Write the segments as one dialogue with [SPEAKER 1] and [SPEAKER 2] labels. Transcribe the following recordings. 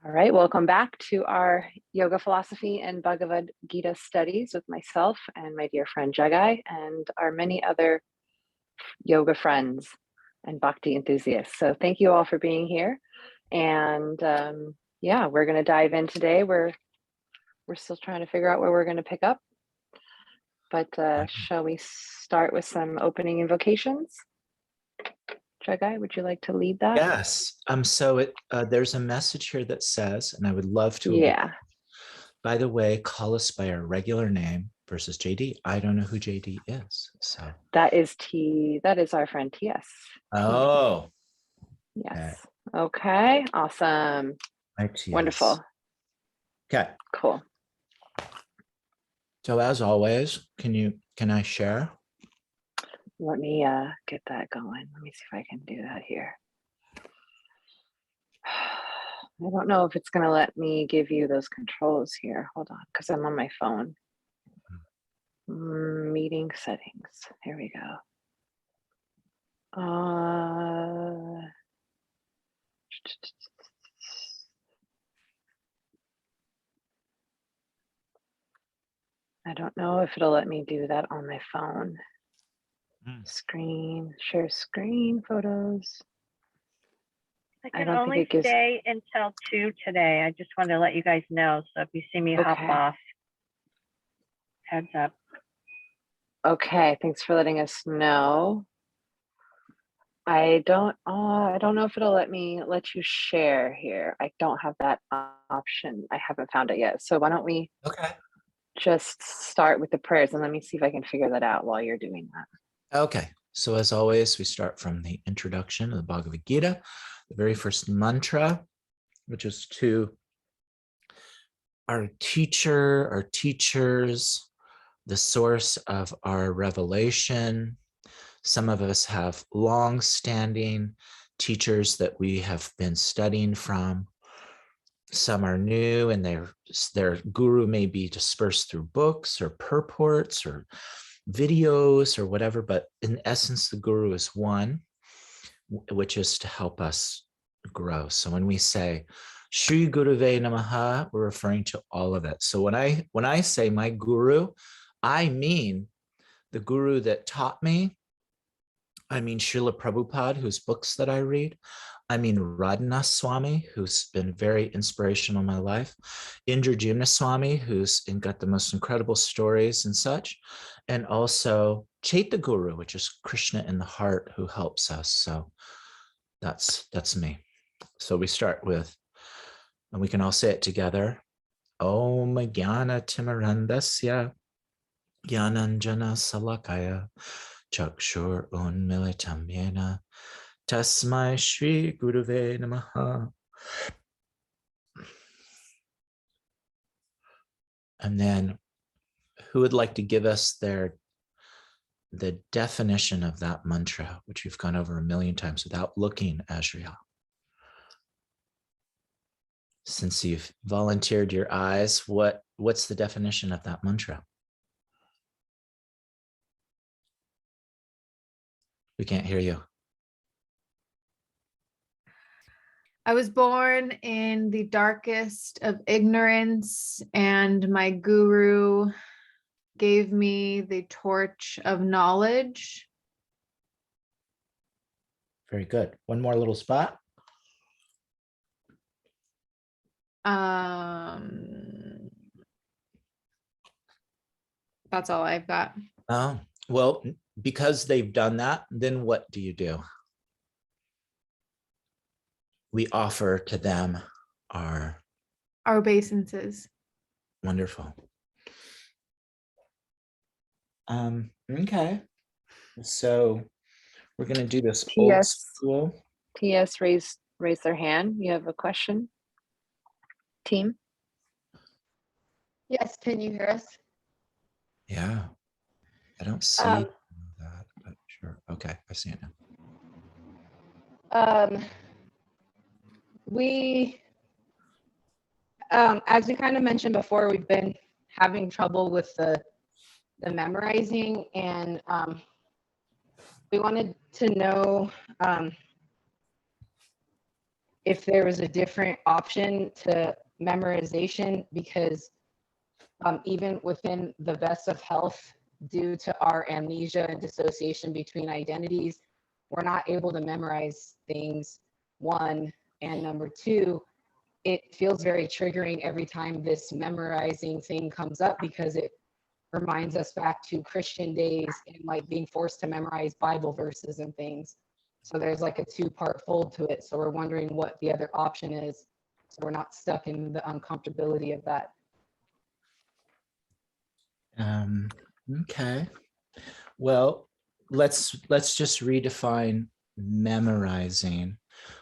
[SPEAKER 1] All right, welcome back to our yoga philosophy and Bhagavad Gita studies with myself and my dear friend Jagai and our many other yoga friends and bhakti enthusiasts. So thank you all for being here. And yeah, we're going to dive in today. We're still trying to figure out where we're going to pick up. But shall we start with some opening invocations? Jagai, would you like to lead that?
[SPEAKER 2] Yes. There's a message here that says, and I would love to.
[SPEAKER 1] Yeah.
[SPEAKER 2] By the way, call us by our regular name versus JD. I don't know who JD is. So
[SPEAKER 1] that is our friend TS.
[SPEAKER 2] Oh.
[SPEAKER 1] Yes. Okay. Awesome.
[SPEAKER 2] Hi, TS.
[SPEAKER 1] Wonderful.
[SPEAKER 2] Okay.
[SPEAKER 1] Cool.
[SPEAKER 2] So as always, can I share?
[SPEAKER 1] Let me get that going. Let me see if I can do that here. I don't know if it's going to let me give you those controls here. Hold on, because I'm on my phone. Meeting settings. Here we go. I don't know if it'll let me do that on my phone. Screen, share screen, photos.
[SPEAKER 3] I can only stay until 2 today. I just wanted to let you guys know. So if you see me hop off, heads up.
[SPEAKER 1] Okay, thanks for letting us know. I don't know if it'll let you share here. I don't have that option. I haven't found it yet. So why don't we just start with the prayers and let me see if I can figure that out while you're doing that.
[SPEAKER 2] Okay. So as always, we start from the introduction of the Bhagavad Gita, the very first mantra, which is to our teacher, our teachers, the source of our revelation. Some of us have long-standing teachers that we have been studying from. Some are new and their guru may be dispersed through books or purports or videos or whatever, but in essence, the guru is one, which is to help us grow. So when we say Shri Guruve Namaha, we're referring to all of it. So when I say my guru, I mean the guru that taught me. I mean Srila Prabhupada, whose books that I read. I mean Radhanath Swami, who's been very inspirational in my life. Indrajimna Swami, who's got the most incredible stories and such. And also Chaitya Guru, which is Krishna in the heart, who helps us. So that's me. So we start with, and we can all say it together. Om Jnana Timarandasya Jnananjana Salakaya Chakshur Unmilitam Yena Tasmai Shri Guruve Namaha. And then who would like to give us the definition of that mantra, which we've gone over 1,000,000 times without looking, Azriel? Since you've volunteered your eyes, what's the definition of that mantra? We can't hear you.
[SPEAKER 4] I was born in the darkest of ignorance, and my guru gave me the torch of knowledge.
[SPEAKER 2] Very good. One more little spot.
[SPEAKER 4] That's all I've got.
[SPEAKER 2] Oh, well, because they've done that, then what do you do? We offer to them our
[SPEAKER 4] obeisances.
[SPEAKER 2] Wonderful. Okay. So we're going to do this old school.
[SPEAKER 1] TS raise their hand. You have a question? Team?
[SPEAKER 5] Yes, can you hear us?
[SPEAKER 2] Yeah. I don't see that, but sure. Okay, I see it now.
[SPEAKER 5] As we kind of mentioned before, we've been having trouble with the memorizing, and we wanted to know if there was a different option to memorization, because even within the best of health, due to our amnesia and dissociation between identities, we're not able to memorize things, one, and number two, it feels very triggering every time this memorizing thing comes up, because it reminds us back to Christian days and like being forced to memorize Bible verses and things. So there's like a two-part fold to it. So we're wondering what the other option is, so we're not stuck in the uncomfortability of that.
[SPEAKER 2] Okay. Well, let's just redefine memorizing.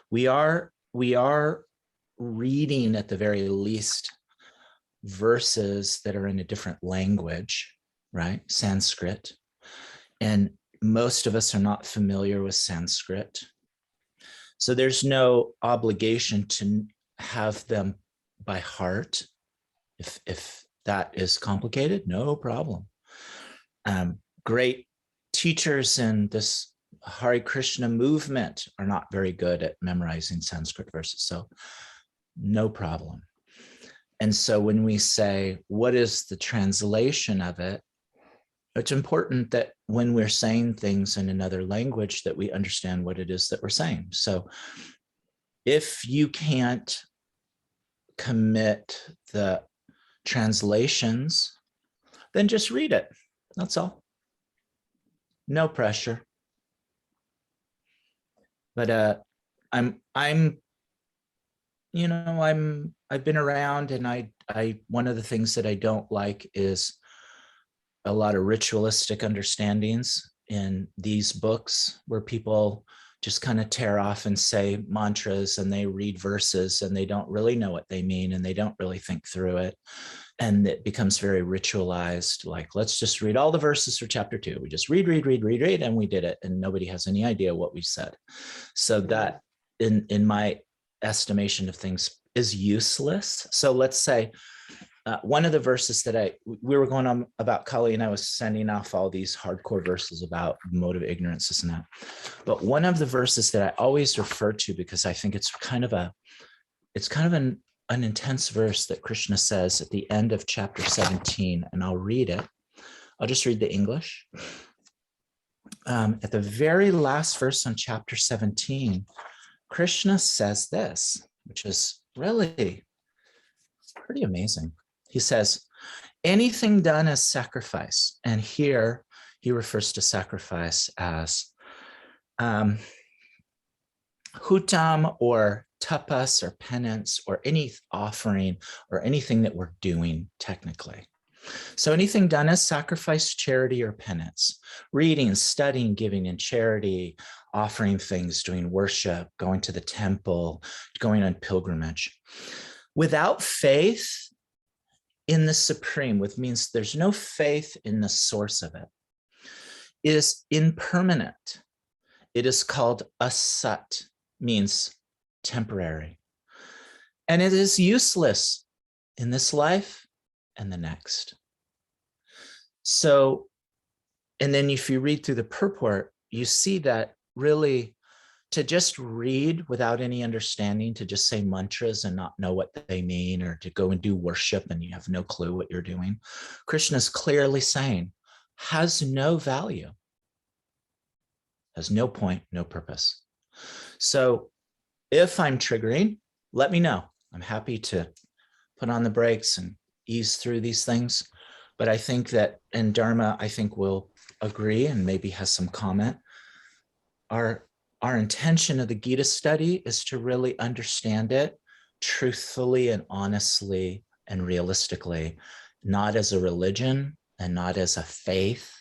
[SPEAKER 2] We are reading at the very least verses that are in a different language, right? Sanskrit. And most of us are not familiar with Sanskrit. So there's no obligation to have them by heart. If that is complicated, no problem. Great teachers in this Hare Krishna movement are not very good at memorizing Sanskrit verses, so no problem. And so when we say, what is the translation of it? It's important that when we're saying things in another language that we understand what it is that we're saying. So if you can't commit the translations, then just read it. That's all. No pressure. But I've been around, and I one of the things that I don't like is a lot of ritualistic understandings in these books where people just kind of tear off and say mantras and they read verses and they don't really know what they mean and they don't really think through it. And it becomes very ritualized, like, let's just read all the verses for chapter 2. We just read, and we did it. And nobody has any idea what we said. So that, in my estimation of things, is useless. So let's say one of the verses that we were going on about Kali, and I was sending off all these hardcore verses about mode of ignorance, this and that. But one of the verses that I always refer to, because I think it's kind of an intense verse that Krishna says at the end of chapter 17, and I'll read it. I'll just read the English. At the very last verse on chapter 17, Krishna says this, which is really pretty amazing. He says, anything done as sacrifice, and here he refers to sacrifice as hutam or tapas or penance or any offering or anything that we're doing technically. So anything done as sacrifice, charity, or penance, reading, studying, giving in charity, offering things, doing worship, going to the temple, going on pilgrimage. Without faith in the supreme, which means there's no faith in the source of it, is impermanent. It is called asat, means temporary. And it is useless in this life and the next. So, and then if you read through the purport, you see that really to just read without any understanding, to just say mantras and not know what they mean, or to go and do worship and you have no clue what you're doing, Krishna is clearly saying has no value, has no point, no purpose. So if I'm triggering, let me know. I'm happy to put on the brakes and ease through these things. But I think that, and Dharma, I think will agree and maybe has some comment. Our intention of the Gita study is to really understand it truthfully and honestly and realistically, not as a religion and not as a faith,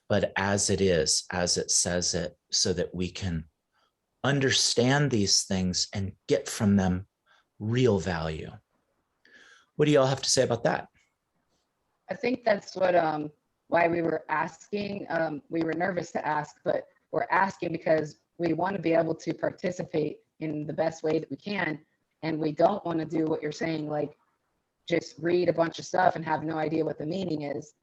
[SPEAKER 2] but as it is, as it says it, so that we can understand these things and get from them real value. What do you all have to say about that?
[SPEAKER 5] I think that's what why we were asking. We were nervous to ask, but we're asking because we want to be able to participate in the best way that we can, and we don't want to do what you're saying, like just read a bunch of stuff and have no idea what the meaning is.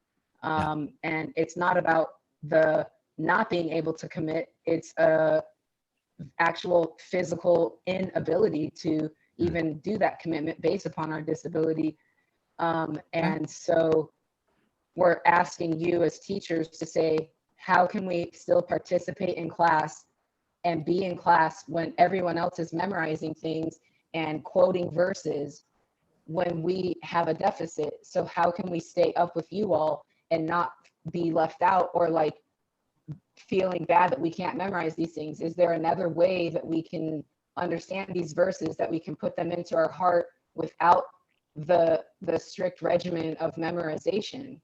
[SPEAKER 5] And it's not about the not being able to commit. It's actual physical inability to even do that commitment based upon our disability. And so we're asking you as teachers to say, how can we still participate in class and be in class when everyone else is memorizing things and quoting verses when we have a deficit? So how can we stay up with you all and not be left out or like feeling bad that we can't memorize these things? Is there another way that we can understand these verses, that we can put them into our heart without the strict regimen of memorization?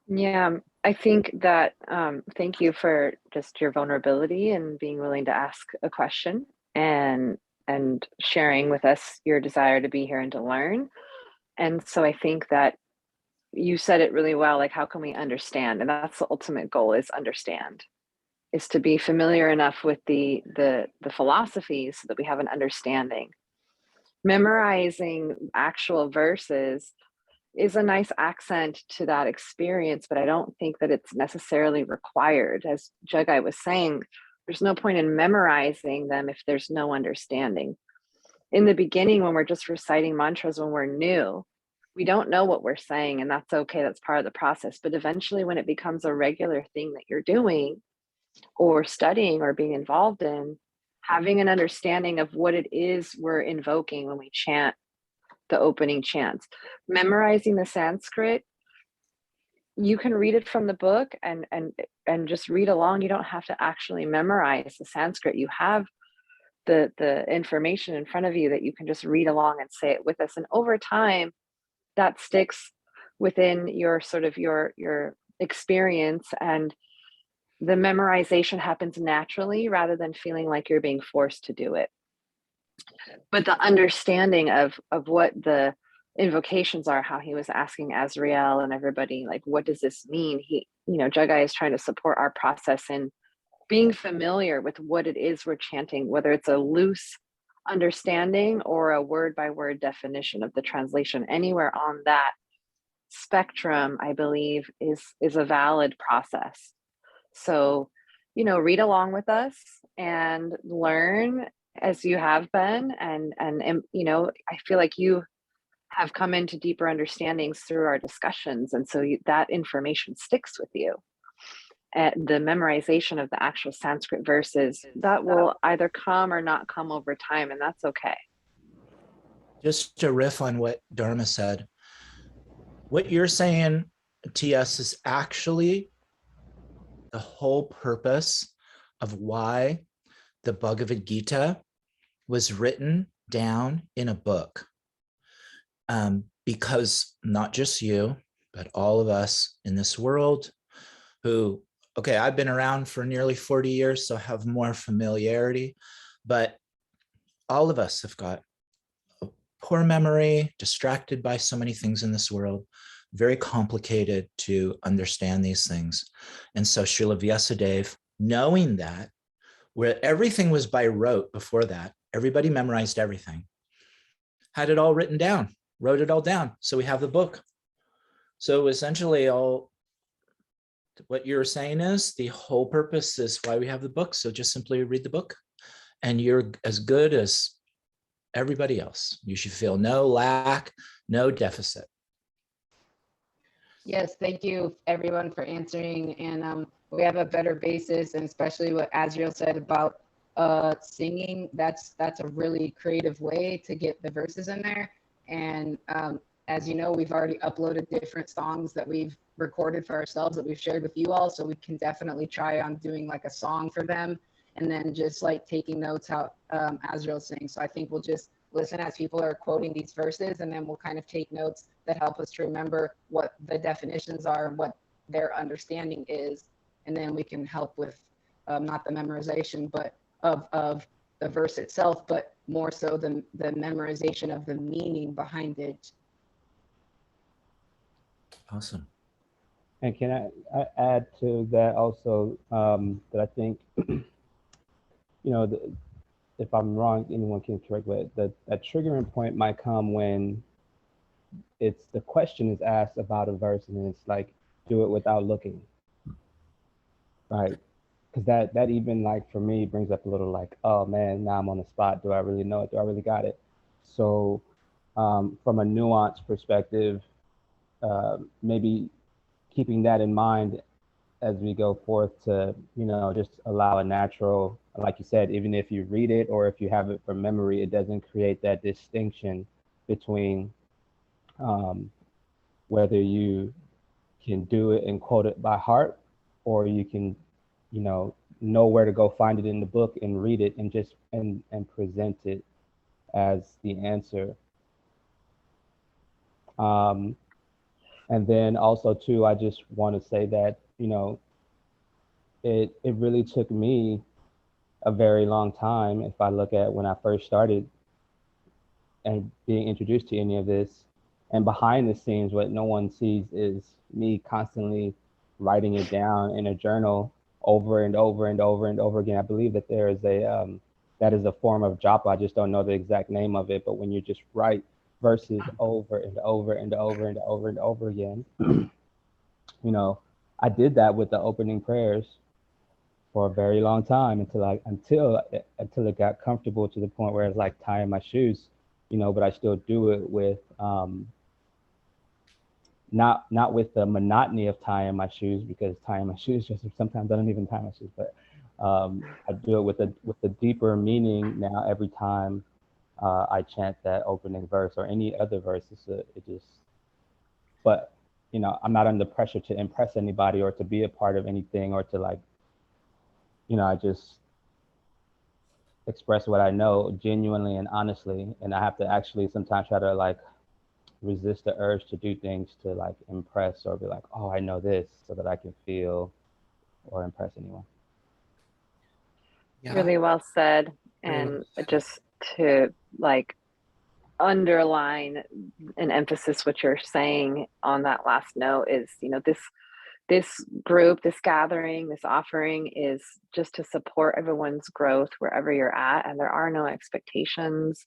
[SPEAKER 1] Yeah, I think that thank you for just your vulnerability and being willing to ask a question and sharing with us your desire to be here and to learn. And so I think that you said it really well, like how can we understand? And that's the ultimate goal, is understand, is to be familiar enough with the philosophies so that we have an understanding. Memorizing actual verses is a nice accent to that experience, but I don't think that it's necessarily required. As Jagai was saying, there's no point in memorizing them if there's no understanding. In the beginning, when we're just reciting mantras, when we're new, we don't know what we're saying, and that's okay. That's part of the process. But eventually, when it becomes a regular thing that you're doing or studying or being involved in, having an understanding of what it is we're invoking when we chant the opening chants. Memorizing the Sanskrit, you can read it from the book and just read along. You don't have to actually memorize the Sanskrit. You have the information in front of you that you can just read along and say it with us. And over time, that sticks within your sort of your experience, and the memorization happens naturally rather than feeling like you're being forced to do it. But the understanding of what the invocations are, how he was asking Azrael and everybody, like, what does this mean? He, Jagai is trying to support our process in being familiar with what it is we're chanting, whether it's a loose understanding or a word by word definition of the translation. Anywhere on that spectrum, I believe, is a valid process. So, read along with us and learn as you have been, and I feel like you have come into deeper understandings through our discussions, and so that information sticks with you. And the memorization of the actual Sanskrit verses, that will either come or not come over time, and that's okay.
[SPEAKER 2] Just to riff on what Dharma said, what you're saying, TS, is actually the whole purpose of why the Bhagavad Gita was written down in a book. Because not just you, but all of us in this world who, okay, I've been around for nearly 40 years, so have more familiarity, but all of us have got a poor memory, distracted by so many things in this world, very complicated to understand these things. And so Srila Vyasadeva, knowing that, where everything was by rote before that, everybody memorized everything, had it all written down, wrote it all down. So we have the book. So essentially what you're saying is the whole purpose is why we have the book. So just simply read the book and you're as good as everybody else. You should feel no lack, no deficit.
[SPEAKER 5] Yes, thank you everyone for answering. And we have a better basis, and especially what Azrael said about singing. That's a really creative way to get the verses in there. And as you know, we've already uploaded different songs that we've recorded for ourselves that we've shared with you all. So we can definitely try on doing like a song for them, and then just like taking notes how Azrael sings. So I think we'll just listen as people are quoting these verses, and then we'll kind of take notes that help us to remember what the definitions are and what their understanding is. And then we can help with not the memorization, but of the verse itself, but more so the memorization of the meaning behind it.
[SPEAKER 2] Awesome.
[SPEAKER 6] And can I add to that also that I think, if I'm wrong, anyone can correct, but that triggering point might come when the question is asked about a verse and it's like, do it without looking, right? because that even like for me brings up a little like, oh man, now I'm on the spot. Do I really know it? Do I really got it? So from a nuanced perspective, maybe keeping that in mind as we go forth to, you know, just allow a natural, like you said, even if you read it or if you have it from memory, it doesn't create that distinction between whether you can do it and quote it by heart, or you can, you know where to go find it in the book and read it and just and present it as the answer. And then also too, I just want to say that, you know, it really took me a very long time. If I look at when I first started and being introduced to any of this, and behind the scenes, what no one sees is me constantly writing it down in a journal over and over and over and over again. I believe that there is a that is a form of japa. I just don't know the exact name of it, but when you just write verses over and over and over and over and over again, you know, I did that with the opening prayers for a very long time until it got comfortable to the point where it's like tying my shoes, you know, but I still do it with not with the monotony of tying my shoes, because tying my shoes just sometimes I don't even tie my shoes, but I do it with the deeper meaning now every time I chant that opening verse or any other verses. It just, but you know, I'm not under pressure to impress anybody or to be a part of anything or to like, you know, I just express what I know genuinely and honestly, and I have to actually sometimes try to like resist the urge to do things to like impress or be like, oh, I know this, so that I can feel or impress anyone.
[SPEAKER 1] Yeah. Really well said. And just to like underline and emphasis what you're saying on that last note is, you know, this group, this gathering, this offering is just to support everyone's growth wherever you're at, and there are no expectations.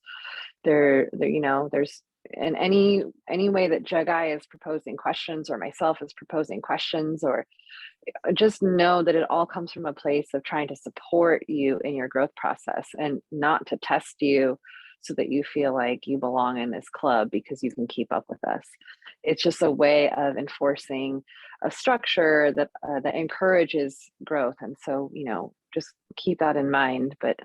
[SPEAKER 1] There you know, there's in any way that Jagai is proposing questions or myself is proposing questions, or just know that it all comes from a place of trying to support you in your growth process and not to test you so that you feel like you belong in this club because you can keep up with us. It's just a way of enforcing a structure that that encourages growth. And so, you know, just keep that in mind. But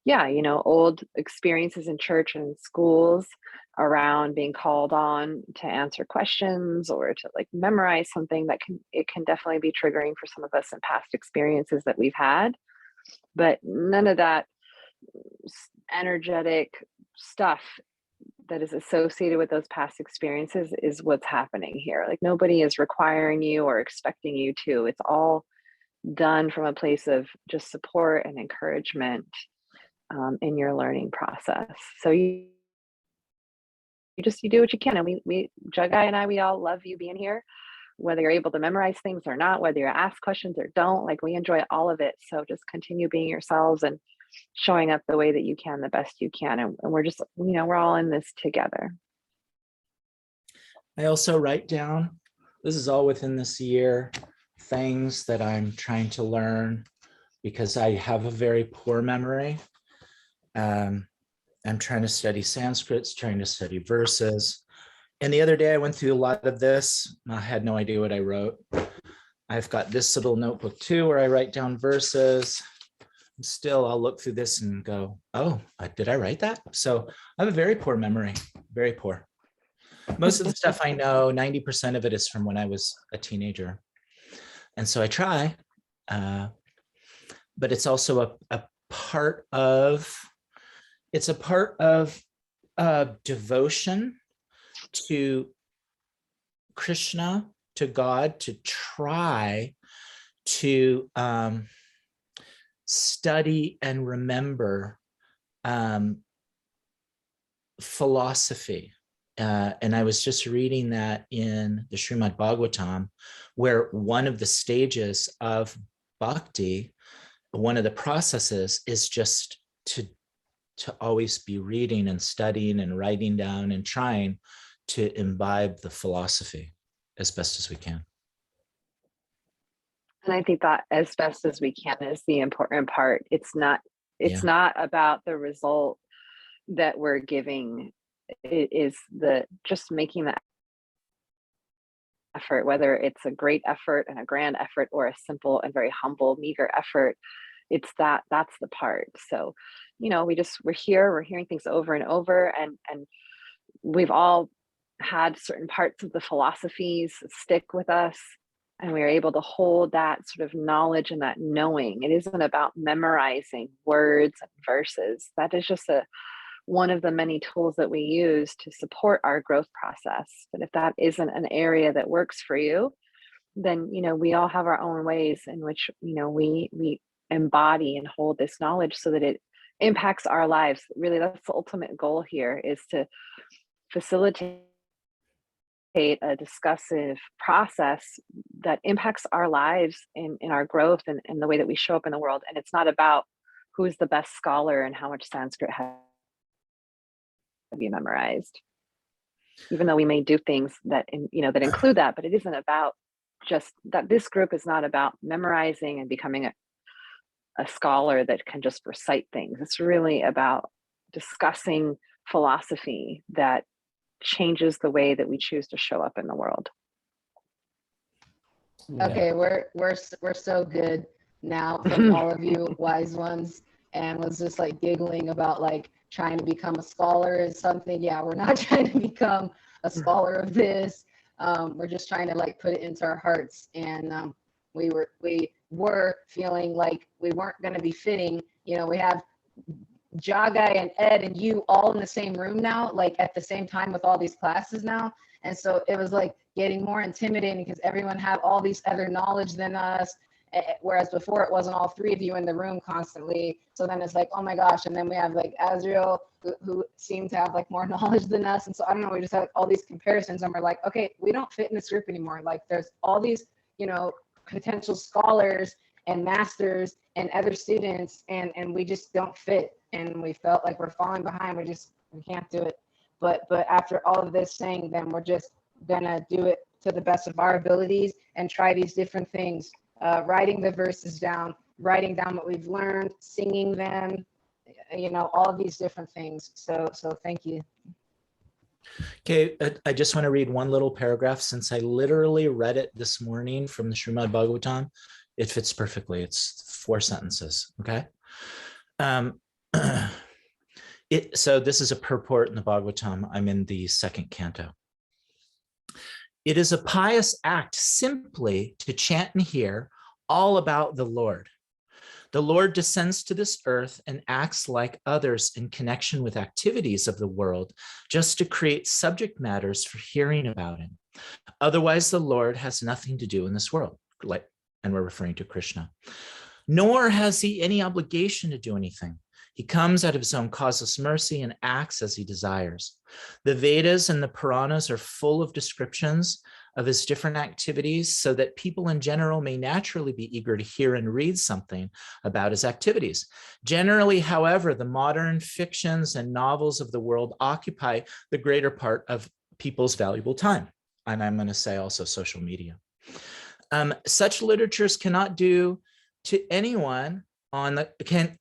[SPEAKER 1] yeah, you know, old experiences in church and schools around being called on to answer questions or to like memorize something, that can definitely be triggering for some of us in past experiences that we've had. But none of that energetic stuff that is associated with those past experiences is what's happening here. Like nobody is requiring you or expecting you to. It's all done from a place of just support and encouragement in your learning process. So you do what you can. And we Jagai and I, we all love you being here, whether you're able to memorize things or not, whether you ask questions or don't. Like, we enjoy all of it. So just continue being yourselves and showing up the way that you can, the best you can. And we're just, you know, we're all in this together.
[SPEAKER 2] I also write down, this is all within this year, things that I'm trying to learn because I have a very poor memory. I'm trying to study Sanskrit, trying to study verses. And the other day I went through a lot of this. I had no idea what I wrote. I've got this little notebook too, where I write down verses. Still, I'll look through this and go, oh, did I write that? So I have a very poor memory, very poor. Most of the stuff I know, 90% of it is from when I was a teenager. And so I try, but it's also a part of, it's a part of devotion to Krishna, to God, to try to study and remember philosophy. And I was just reading that in the Srimad Bhagavatam, where one of the stages of bhakti, one of the processes is just to always be reading and studying and writing down and trying to imbibe the philosophy as best as we can.
[SPEAKER 1] And I think that as best as we can is the important part. It's not about the result that we're giving. It is the just making the effort, whether it's a great effort and a grand effort or a simple and very humble, meager effort. That's the part. So, we're here, we're hearing things over and over, and we've all had certain parts of the philosophies stick with us, and we are able to hold that sort of knowledge and that knowing. It isn't about memorizing words and verses. That is just one of the many tools that we use to support our growth process. But if that isn't an area that works for you, then we all have our own ways in which we embody and hold this knowledge so that it impacts our lives. Really, that's the ultimate goal here, is to facilitate a discussive process that impacts our lives in our growth and in the way that we show up in the world. And it's not about who's the best scholar and how much Sanskrit have you memorized, even though we may do things that that include that. But it isn't about just that. This group is not about memorizing and becoming a scholar that can just recite things. It's really about discussing philosophy that changes the way that we choose to show up in the world.
[SPEAKER 5] Okay, we're so good now from all of you wise ones, and was just like giggling about like trying to become a scholar is something. Yeah, we're not trying to become a scholar of this. We're just trying to like put it into our hearts, and we were feeling like we weren't going to be fitting. We have Jagai and Ed and you all in the same room now, like at the same time with all these classes now. And so it was like getting more intimidating because everyone had all these other knowledge than us. Whereas before it wasn't all three of you in the room constantly. So then it's like, oh my gosh. And then we have like Azriel who seemed to have like more knowledge than us. And so I don't know, we just have all these comparisons and we're like, okay, we don't fit in this group anymore. Like there's all these, potential scholars and masters and other students, and we just don't fit. And we felt like we're falling behind. We can't do it. But after all of this saying, then we're just gonna do it to the best of our abilities and try these different things. Writing the verses down, writing down what we've learned, singing them, all of these different things. So thank you.
[SPEAKER 2] Okay, I just want to read one little paragraph since I literally read it this morning from the Srimad Bhagavatam. It fits perfectly. It's 4 sentences, okay? So this is a purport in the Bhagavatam. I'm in the 2nd canto. It is a pious act simply to chant and hear all about the Lord. The Lord descends to this earth and acts like others in connection with activities of the world, just to create subject matters for hearing about him. Otherwise, the Lord has nothing to do in this world, and we're referring to Krishna. Nor has he any obligation to do anything. He comes out of his own causeless mercy and acts as he desires. The Vedas and the Puranas are full of descriptions of his different activities so that people in general may naturally be eager to hear and read something about his activities. Generally, however, the modern fictions and novels of the world occupy the greater part of people's valuable time. And I'm going to say also social media. Such literatures cannot do to anyone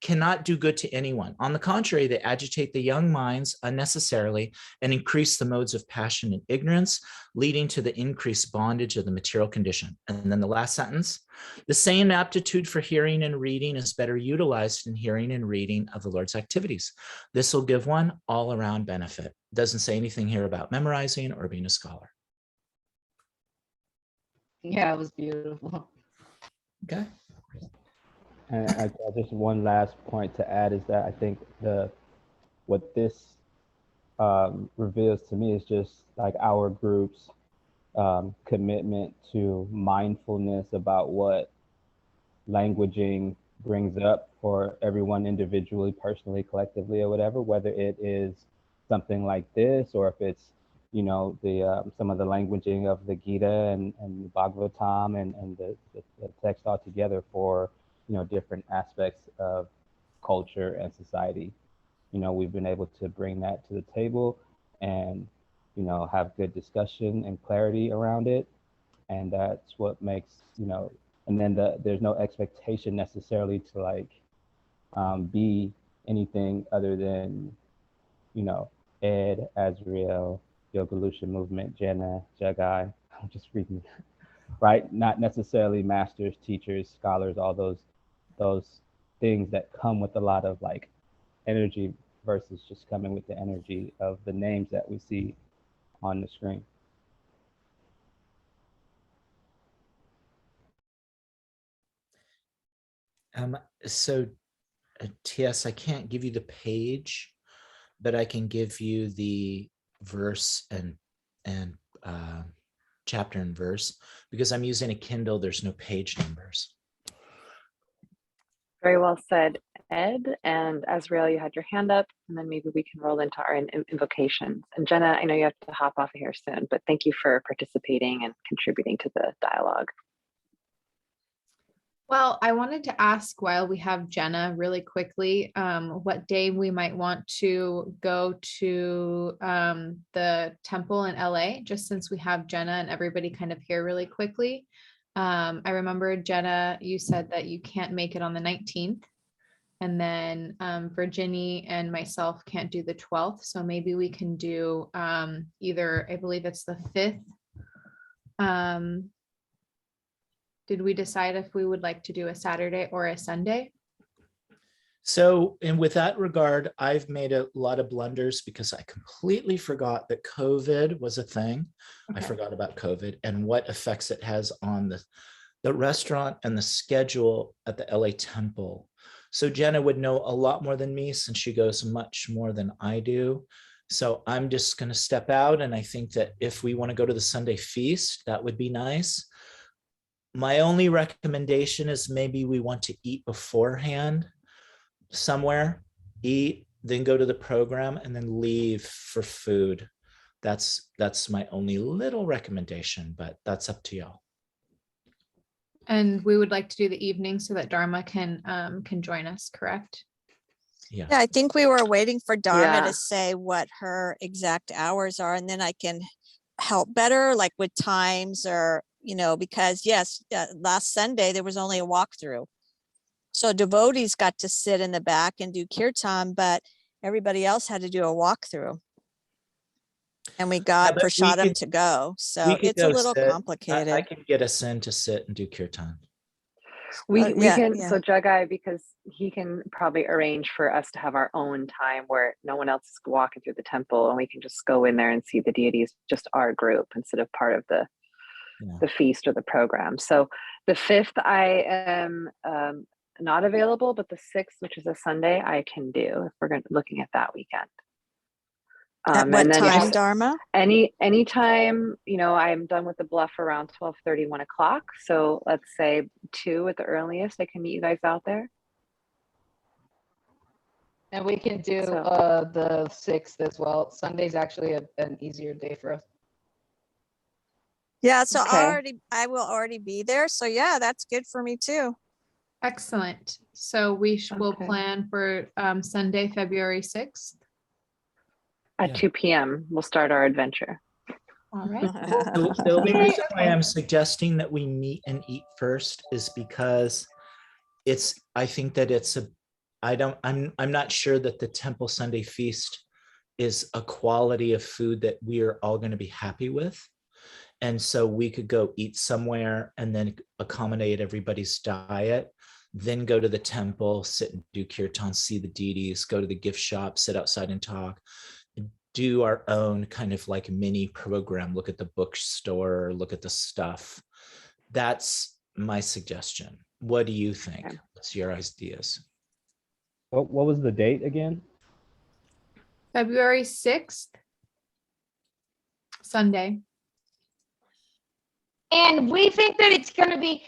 [SPEAKER 2] cannot do good to anyone. On the contrary, they agitate the young minds unnecessarily and increase the modes of passion and ignorance, leading to the increased bondage of the material condition. And then the last sentence, the same aptitude for hearing and reading is better utilized in hearing and reading of the Lord's activities. This will give one all-around benefit. It doesn't say anything here about memorizing or being a scholar.
[SPEAKER 5] Yeah, it was beautiful.
[SPEAKER 2] Okay.
[SPEAKER 6] And I just one last point to add is that I think what this reveals to me is just like our group's commitment to mindfulness about what languaging brings up for everyone individually, personally, collectively, or whatever, whether it is something like this or if it's the some of the languaging of the Gita and the Bhagavatam and the text altogether for different aspects of culture and society. We've been able to bring that to the table and have good discussion and clarity around it, and that's what makes and then there's no expectation necessarily to like be anything other than, you know, Ed, Azrael, Yoga Lucian Movement, Jenna, Jagai. I'm just reading, right? Not necessarily masters, teachers, scholars, all those things that come with a lot of like energy versus just coming with the energy of the names that we see on the screen.
[SPEAKER 2] So TS, I can't give you the page, but I can give you the verse and chapter and verse, because I'm using a Kindle. There's no page numbers.
[SPEAKER 1] Very well said, Ed. And Azrael, you had your hand up, and then maybe we can roll into our invocations. And Jenna, I know you have to hop off of here soon, but thank you for participating and contributing to the dialogue.
[SPEAKER 4] Well, I wanted to ask, while we have Jenna, really quickly, what day we might want to go to the temple in LA, just since we have Jenna and everybody kind of here really quickly. I remember, Jenna, you said that you can't make it on the 19th. And then Virginie and myself can't do the 12th. So maybe we can do either, I believe it's the 5th. Did we decide if we would like to do a Saturday or a Sunday?
[SPEAKER 2] So, and with that regard, I've made a lot of blunders because I completely forgot that COVID was a thing. Okay. I forgot about COVID and what effects it has on the restaurant and the schedule at the LA Temple. So Jenna would know a lot more than me, since she goes much more than I do. So I'm just going to step out. And I think that if we want to go to the Sunday feast, that would be nice. My only recommendation is maybe we want to eat beforehand somewhere, eat, then go to the program, and then leave for food. That's my only little recommendation, but that's up to y'all.
[SPEAKER 4] And we would like to do the evening so that Dharma can join us, correct?
[SPEAKER 2] Yeah,
[SPEAKER 7] I think we were waiting for Dharma to say what her exact hours are, and then I can help better, like with times, or, you know, because yes, last Sunday there was only a walkthrough. So devotees got to sit in the back and do kirtan, but everybody else had to do a walkthrough. And we got prasadam to go. So it's a little complicated.
[SPEAKER 2] I can get us in to sit and do kirtan.
[SPEAKER 1] We can, so Jagai, because he can probably arrange for us to have our own time where no one else is walking through the temple, and we can just go in there and see the deities, just our group, instead of part of the feast or the program. So the 5th, I am not available, but the 6th, which is a Sunday, I can do if we're looking at that weekend.
[SPEAKER 7] At what time, Dharma?
[SPEAKER 1] Any time, you know, I'm done with the bluff around 12:30, 1 o'clock. So let's say 2 at the earliest, I can meet you guys out there.
[SPEAKER 5] And we can do the 6th as well. Sunday's actually an easier day for us.
[SPEAKER 7] Yeah, so I will already be there. So yeah, that's good for me too.
[SPEAKER 4] Excellent. So we will plan for Sunday, February 6th.
[SPEAKER 1] At 2 p.m. we'll start our adventure.
[SPEAKER 4] All right.
[SPEAKER 2] The only reason why I'm suggesting that we meet and eat first is because I think that I'm not sure that the Temple Sunday Feast is a quality of food that we are all going to be happy with. And so we could go eat somewhere and then accommodate everybody's diet, then go to the temple, sit and do kirtan, see the deities, go to the gift shop, sit outside and talk, do our own kind of like mini program, look at the bookstore, look at the stuff. That's my suggestion. What do you think? Okay. What's your ideas?
[SPEAKER 6] What was the date again?
[SPEAKER 4] February 6th, Sunday.
[SPEAKER 8] And we think that it's going to be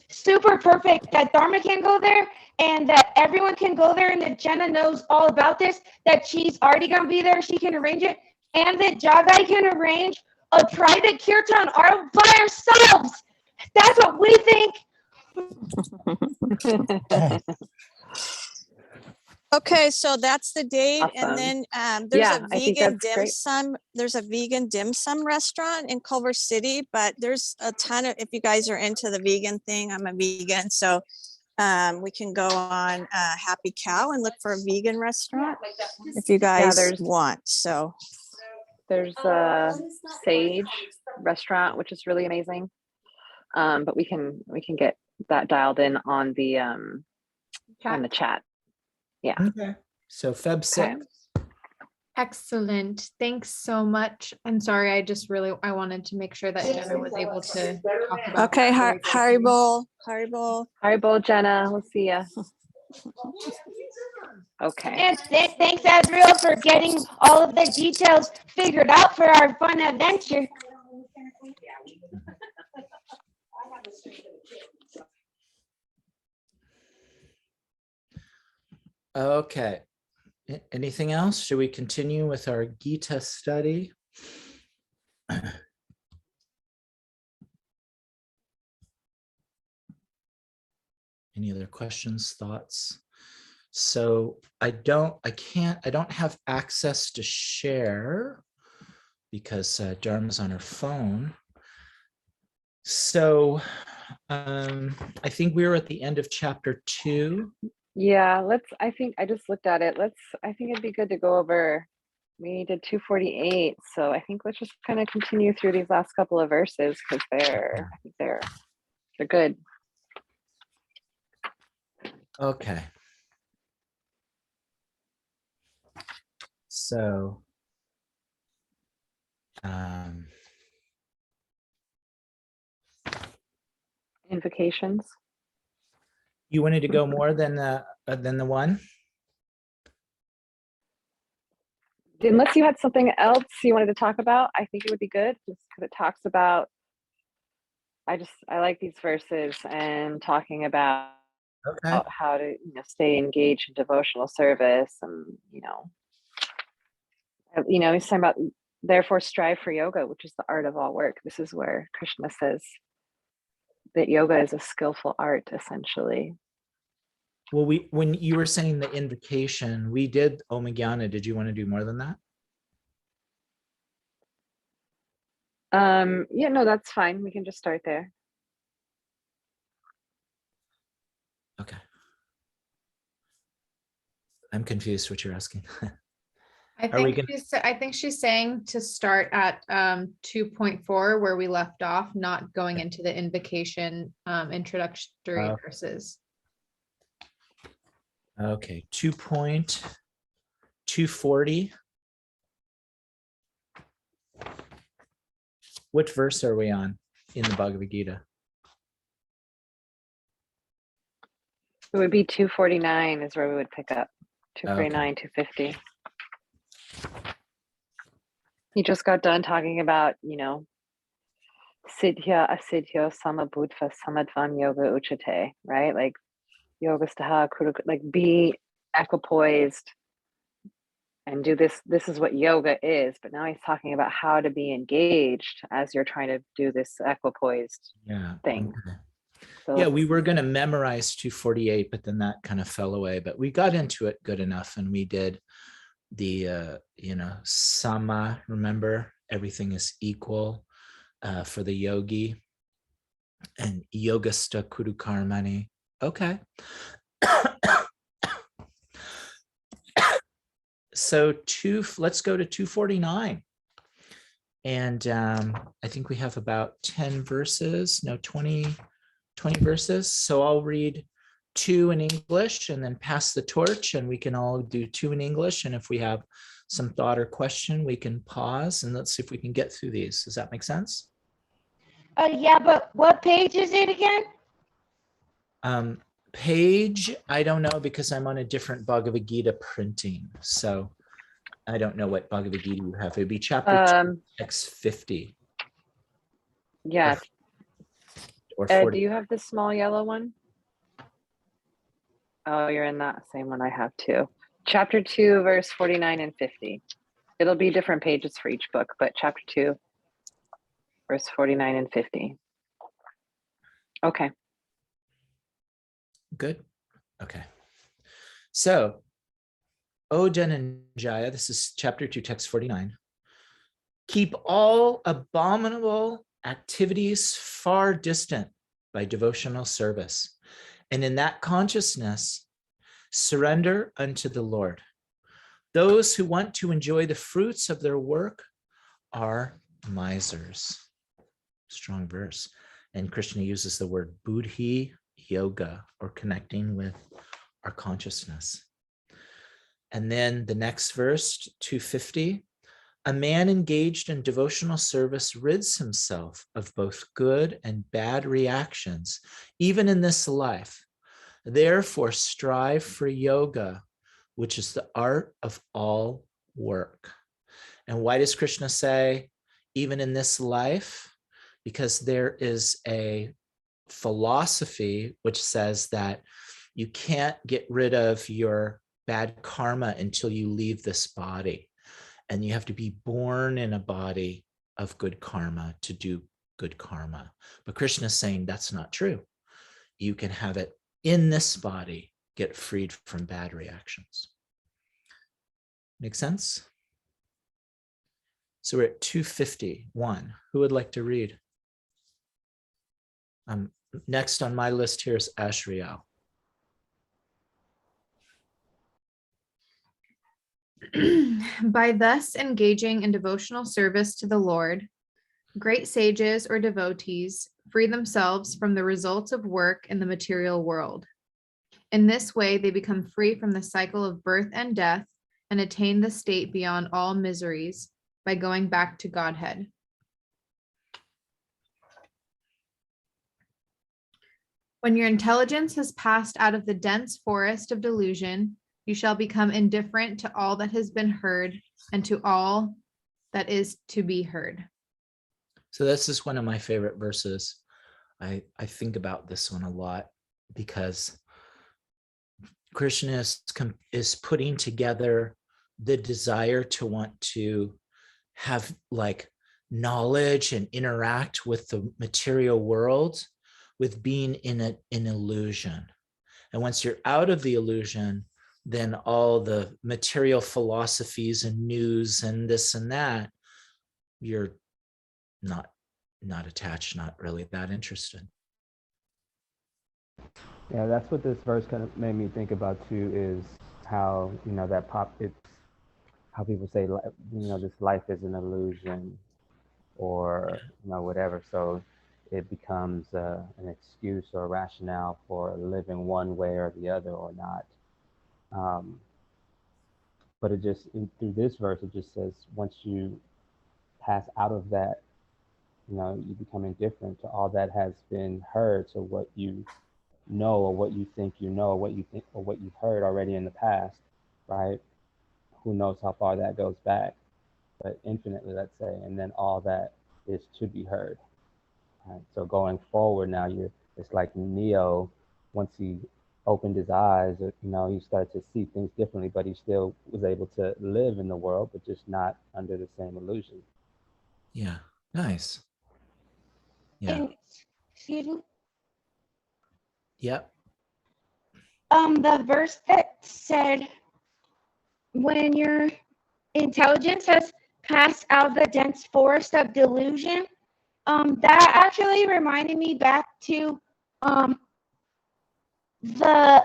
[SPEAKER 8] super perfect that Dharma can go there and that everyone can go there, and that Jenna knows all about this, that she's already going to be there. She can arrange it, and that Jagai can arrange a private kirtan all by ourselves. That's what we think.
[SPEAKER 7] Okay, so that's the date.
[SPEAKER 1] Awesome.
[SPEAKER 7] And then there's
[SPEAKER 1] Yeah,
[SPEAKER 7] a
[SPEAKER 1] I think
[SPEAKER 7] vegan
[SPEAKER 1] that's
[SPEAKER 7] dim
[SPEAKER 1] great.
[SPEAKER 7] sum. There's a vegan dim sum restaurant in Culver City, but there's a ton of, if you guys are into the vegan thing, I'm a vegan. So we can go on Happy Cow and look for a vegan restaurant if you guys want. So
[SPEAKER 1] there's a Sage restaurant, which is really amazing. But we can get that dialed in on the chat. Yeah.
[SPEAKER 2] Okay. So Feb 6th.
[SPEAKER 4] Excellent. Thanks so much. I'm sorry. I wanted to make sure that Jenna was able to talk about.
[SPEAKER 7] Okay, Haribo,
[SPEAKER 1] Jenna. We'll see ya. Okay.
[SPEAKER 8] And thanks, Azriel, for getting all of the details figured out for our fun adventure.
[SPEAKER 2] Okay. Anything else? Should we continue with our Gita study? Any other questions, thoughts? So I don't have access to share because Dharma's on her phone. So I think we were at the end of chapter 2.
[SPEAKER 1] Yeah, I think I just looked at it. I think it'd be good to go over, we did 248. So I think let's just kind of continue through these last couple of verses because I think they're good.
[SPEAKER 2] Okay. So
[SPEAKER 1] Invocations.
[SPEAKER 2] you wanted to go more than the one?
[SPEAKER 1] Unless you had something else you wanted to talk about, I think it would be good just because it talks about, I like these verses and talking about how to stay engaged in devotional service, and he's talking about therefore strive for yoga, which is the art of all work. This is where Krishna says that yoga is a skillful art, essentially.
[SPEAKER 2] Well, when you were saying the invocation, we did Om Jnana. Did you want to do more than that?
[SPEAKER 1] Yeah, no, that's fine. We can just start there.
[SPEAKER 2] Okay. I'm confused what you're asking.
[SPEAKER 4] I think she's saying to start at 2.4 where we left off, not going into the invocation introductory verses.
[SPEAKER 2] Okay, 2.240. Which verse are we on in the Bhagavad Gita?
[SPEAKER 1] It would be 249 is where we would pick up. 249, 250. He just got done talking about, Siddhya asidhya samabhutva samadvam yoga uchate, right? Like yoga staha, like be equipoised and do this. This is what yoga is. But now he's talking about how to be engaged as you're trying to do this equipoised thing.
[SPEAKER 2] Okay.
[SPEAKER 1] So
[SPEAKER 2] yeah, we were going to memorize 248, but then that kind of fell away. But we got into it good enough, and we did the sama. Remember, everything is equal for the yogi, and yogasta kudu karmani. Okay. So let's go to 249. And I think we have about 10 verses, no, 20 verses. So I'll read 2 in English and then pass the torch, and we can all do 2 in English. And if we have some thought or question, we can pause and let's see if we can get through these. Does that make sense?
[SPEAKER 8] Yeah, but what page is it again?
[SPEAKER 2] Page, I don't know because I'm on a different Bhagavad Gita printing. So I don't know what Bhagavad Gita you have. It'd be chapter 2, X50.
[SPEAKER 1] Yeah.
[SPEAKER 2] Or 40.
[SPEAKER 1] Do you have the small yellow one? Oh, you're in that same one I have too. Chapter 2, verse 49 and 50. It'll be different pages for each book, but chapter 2, verse 49 and 50. Okay.
[SPEAKER 2] Good. Okay. So O Dhananjaya, this is chapter 2, text 49. Keep all abominable activities far distant by devotional service. And in that consciousness, surrender unto the Lord. Those who want to enjoy the fruits of their work are misers. Strong verse. And Krishna uses the word buddhi yoga, or connecting with our consciousness. And then the next verse, 250, a man engaged in devotional service rids himself of both good and bad reactions, even in this life. Therefore, strive for yoga, which is the art of all work. And why does Krishna say, even in this life? Because there is a philosophy which says that you can't get rid of your bad karma until you leave this body. And you have to be born in a body of good karma to do good karma. But Krishna is saying that's not true. You can have it in this body, get freed from bad reactions. Make sense? So we're at 251. Who would like to read? Next on my list here is Ashriel.
[SPEAKER 4] By thus engaging in devotional service to the Lord, great sages or devotees free themselves from the results of work in the material world. In this way, they become free from the cycle of birth and death and attain the state beyond all miseries by going back to Godhead. When your intelligence has passed out of the dense forest of delusion, you shall become indifferent to all that has been heard and to all that is to be heard.
[SPEAKER 2] So this is one of my favorite verses. I think about this one a lot because Krishna is putting together the desire to want to have like knowledge and interact with the material world with being in an illusion. And once you're out of the illusion, then all the material philosophies and news and this and that, you're not attached, not really that interested.
[SPEAKER 6] Yeah, that's what this verse kind of made me think about too, is how, it's how people say, this life is an illusion or, whatever. So it becomes an excuse or a rationale for living one way or the other or not. But it just, through this verse, it just says, once you pass out of that, you become indifferent to all that has been heard, to what you know or what you think you know or what you think or what you've heard already in the past, right? Who knows how far that goes back, but infinitely, let's say, and then all that is to be heard. Right? So going forward now, it's like Neo, once he opened his eyes, he started to see things differently, but he still was able to live in the world, but just not under the same illusion.
[SPEAKER 2] Yeah, nice. Yeah.
[SPEAKER 8] And, excuse me?
[SPEAKER 2] Yep.
[SPEAKER 8] The verse that said, when your intelligence has passed out of the dense forest of delusion, that actually reminded me back to the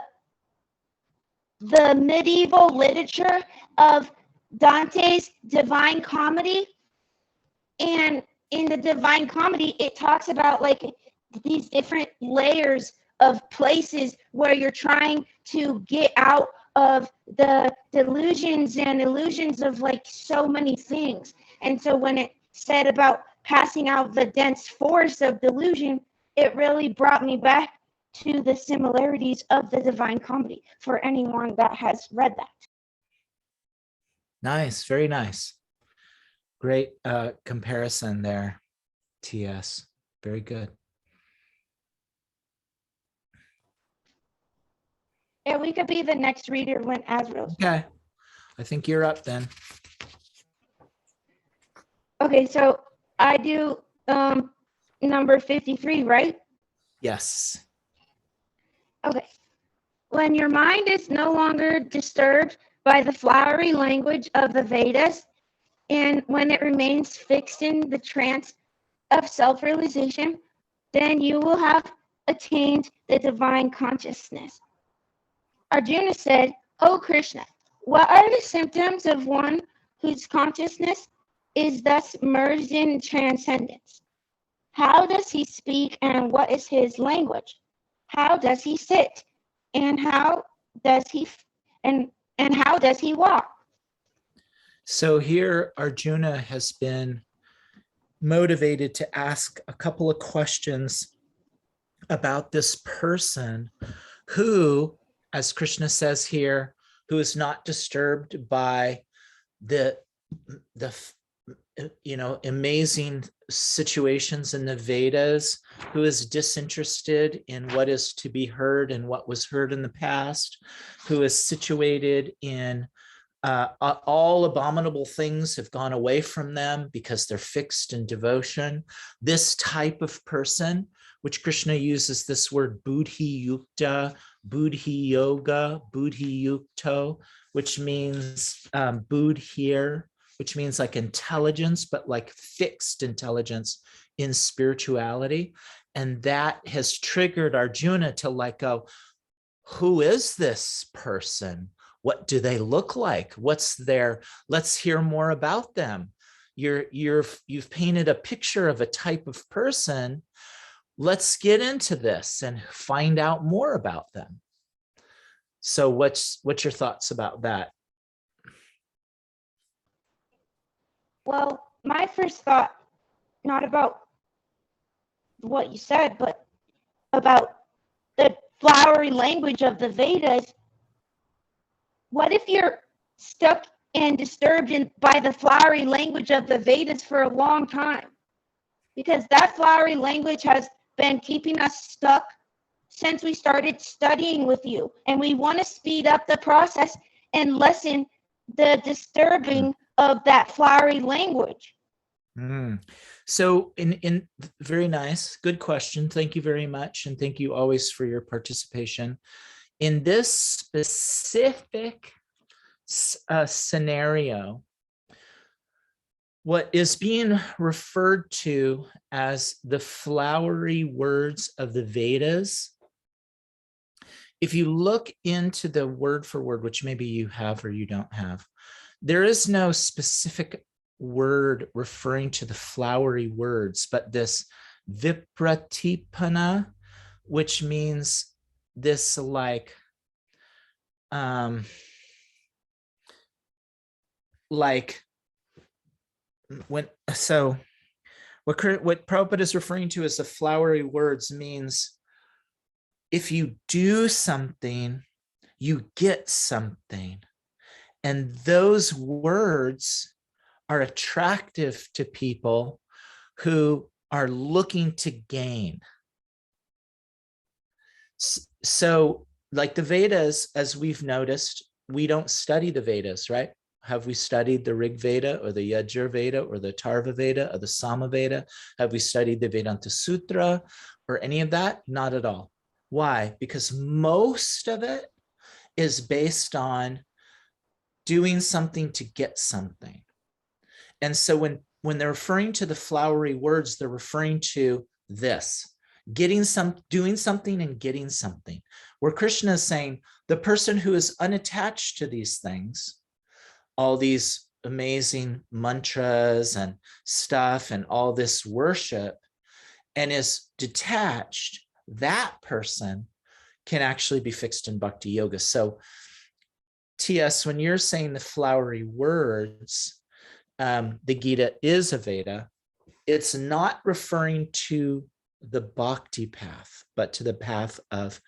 [SPEAKER 8] medieval literature of Dante's Divine Comedy. And in the Divine Comedy, it talks about like these different layers of places where you're trying to get out of the delusions and illusions of like so many things. And so when it said about passing out the dense forest of delusion, it really brought me back to the similarities of the Divine Comedy for anyone that has read that.
[SPEAKER 2] Nice, very nice. Great comparison there, TS. Very good.
[SPEAKER 8] Yeah, we could be the next reader when Azrael's.
[SPEAKER 2] Okay, I think you're up then.
[SPEAKER 8] Okay, so I do number 53, right?
[SPEAKER 2] Yes.
[SPEAKER 8] Okay. When your mind is no longer disturbed by the flowery language of the Vedas, and when it remains fixed in the trance of self-realization, then you will have attained the divine consciousness. Arjuna said, "O Krishna, what are the symptoms of one whose consciousness is thus merged in transcendence? How does he speak, and what is his language? How does he sit, and how does he and how does he walk?"
[SPEAKER 2] So here Arjuna has been motivated to ask a couple of questions about this person who, as Krishna says here, who is not disturbed by the amazing situations in the Vedas, who is disinterested in what is to be heard and what was heard in the past, who is situated in all abominable things have gone away from them because they're fixed in devotion. This type of person, which Krishna uses this word buddhi yukta, buddhi yoga, buddhi yukto, which means buddh here, which means like intelligence, but like fixed intelligence in spirituality. And that has triggered Arjuna to like go, who is this person? What do they look like? What's their, let's hear more about them. You've painted a picture of a type of person. Let's get into this and find out more about them. So what's your thoughts about that?
[SPEAKER 8] Well, my first thought, not about what you said, but about the flowery language of the Vedas. What if you're stuck and disturbed by the flowery language of the Vedas for a long time? Because that flowery language has been keeping us stuck since we started studying with you. And we want to speed up the process and lessen the disturbing of that flowery language.
[SPEAKER 2] So in very nice, good question. Thank you very much. And thank you always for your participation. In this specific scenario, what is being referred to as the flowery words of the Vedas, if you look into the word for word, which maybe you have or you don't have, there is no specific word referring to the flowery words, but this vipratipana, which means this like when, so what Prabhupada is referring to as the flowery words means if you do something, you get something. And those words are attractive to people who are looking to gain. So like the Vedas, as we've noticed, we don't study the Vedas, right? Have we studied the Rig Veda or the Yajur Veda or the Tarva Veda or the Sama Veda? Have we studied the Vedanta Sutra or any of that? Not at all. Why? Because most of it is based on doing something to get something. And so when they're referring to the flowery words, they're referring to this, doing something and getting something. Where Krishna is saying the person who is unattached to these things, all these amazing mantras and stuff and all this worship, and is detached, that person can actually be fixed in bhakti yoga. So T.S., when you're saying the flowery words, the Gita is a Veda, it's not referring to the bhakti path, but to the path of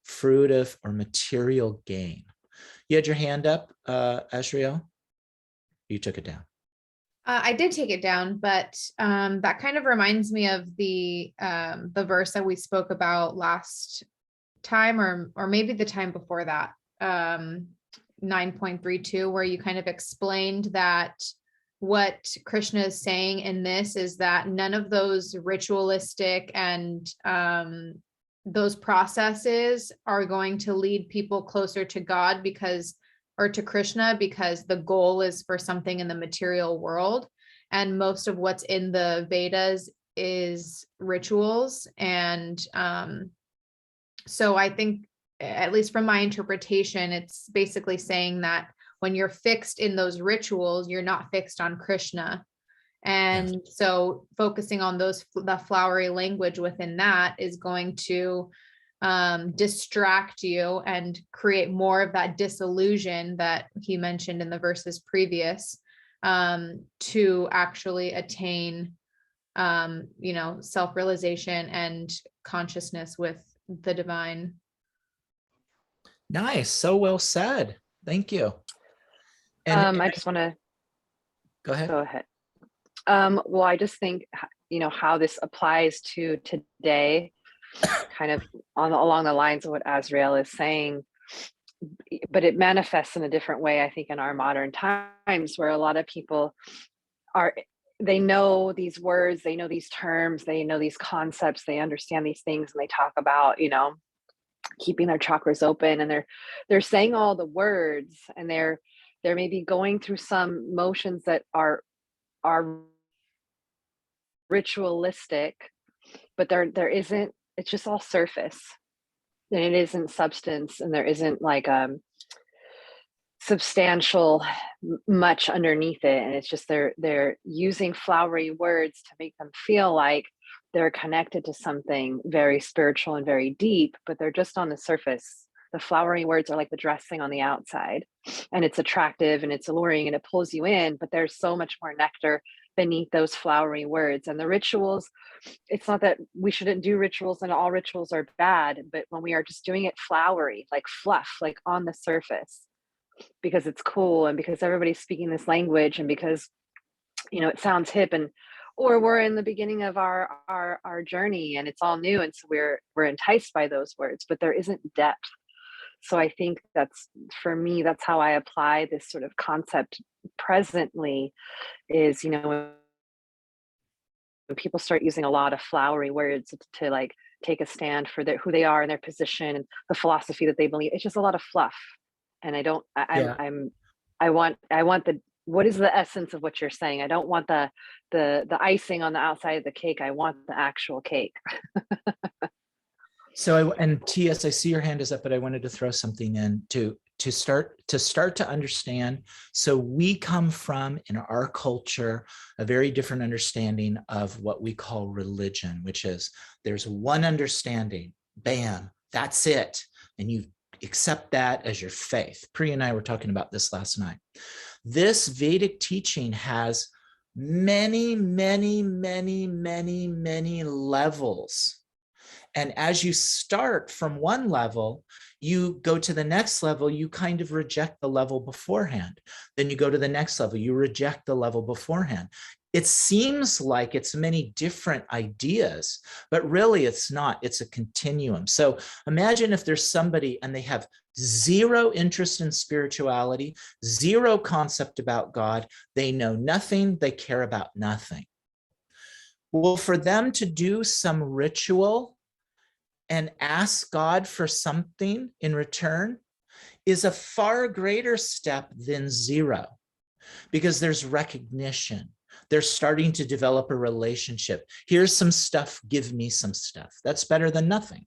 [SPEAKER 2] fruitive or material gain. You had your hand up, Ashriel? You took it down.
[SPEAKER 4] I did take it down, but that kind of reminds me of the verse that we spoke about last time, or maybe the time before that, 9.32, where you kind of explained that what Krishna is saying in this is that none of those ritualistic and those processes are going to lead people closer to God, because or to Krishna, because the goal is for something in the material world. And most of what's in the Vedas is rituals. And so I think, at least from my interpretation, it's basically saying that when you're fixed in those rituals, you're not fixed on Krishna. And so focusing on the flowery language within that is going to distract you and create more of that disillusion that he mentioned in the verses previous, to actually attain, self-realization and consciousness with the divine.
[SPEAKER 2] Nice. So well said. Thank you. And
[SPEAKER 1] I just want to
[SPEAKER 2] go ahead.
[SPEAKER 1] Go ahead. Well, I just think, how this applies to today, kind of along the lines of what Azrael is saying, but it manifests in a different way, I think, in our modern times, where a lot of people they know these words, they know these terms, they know these concepts, they understand these things, and they talk about, keeping their chakras open, and they're saying all the words, and they're maybe going through some motions that are ritualistic, but there isn't, it's just all surface, and it isn't substance, and there isn't like substantial much underneath it, and it's just they're using flowery words to make them feel like they're connected to something very spiritual and very deep, but they're just on the surface. The flowery words are like the dressing on the outside, and it's attractive and it's alluring and it pulls you in, but there's so much more nectar beneath those flowery words. And the rituals, it's not that we shouldn't do rituals and all rituals are bad, but when we are just doing it flowery, like fluff, like on the surface, because it's cool and because everybody's speaking this language and because, it sounds hip, and or we're in the beginning of our journey and it's all new, and so we're enticed by those words, but there isn't depth. So I think for me, that's how I apply this sort of concept presently, is, when people start using a lot of flowery words to like take a stand for who they are and their position and the philosophy that they believe, it's just a lot of fluff. And I want what is the essence of what you're saying? I don't want the icing on the outside of the cake. I want the actual cake.
[SPEAKER 2] So, and T.S., I see your hand is up, but I wanted to throw something in to start to understand. So we come from, in our culture, a very different understanding of what we call religion, which is there's one understanding, bam, that's it. And you accept that as your faith. Priya and I were talking about this last night. This Vedic teaching has many, many, many, many, many levels. And as you start from one level, you go to the next level, you kind of reject the level beforehand. Then you go to the next level, you reject the level beforehand. It seems like it's many different ideas, but really it's not. It's a continuum. So imagine if there's somebody and they have zero interest in spirituality, zero concept about God, they know nothing, they care about nothing. Well, for them to do some ritual and ask God for something in return is a far greater step than zero, because there's recognition. They're starting to develop a relationship. Here's some stuff, give me some stuff. That's better than nothing.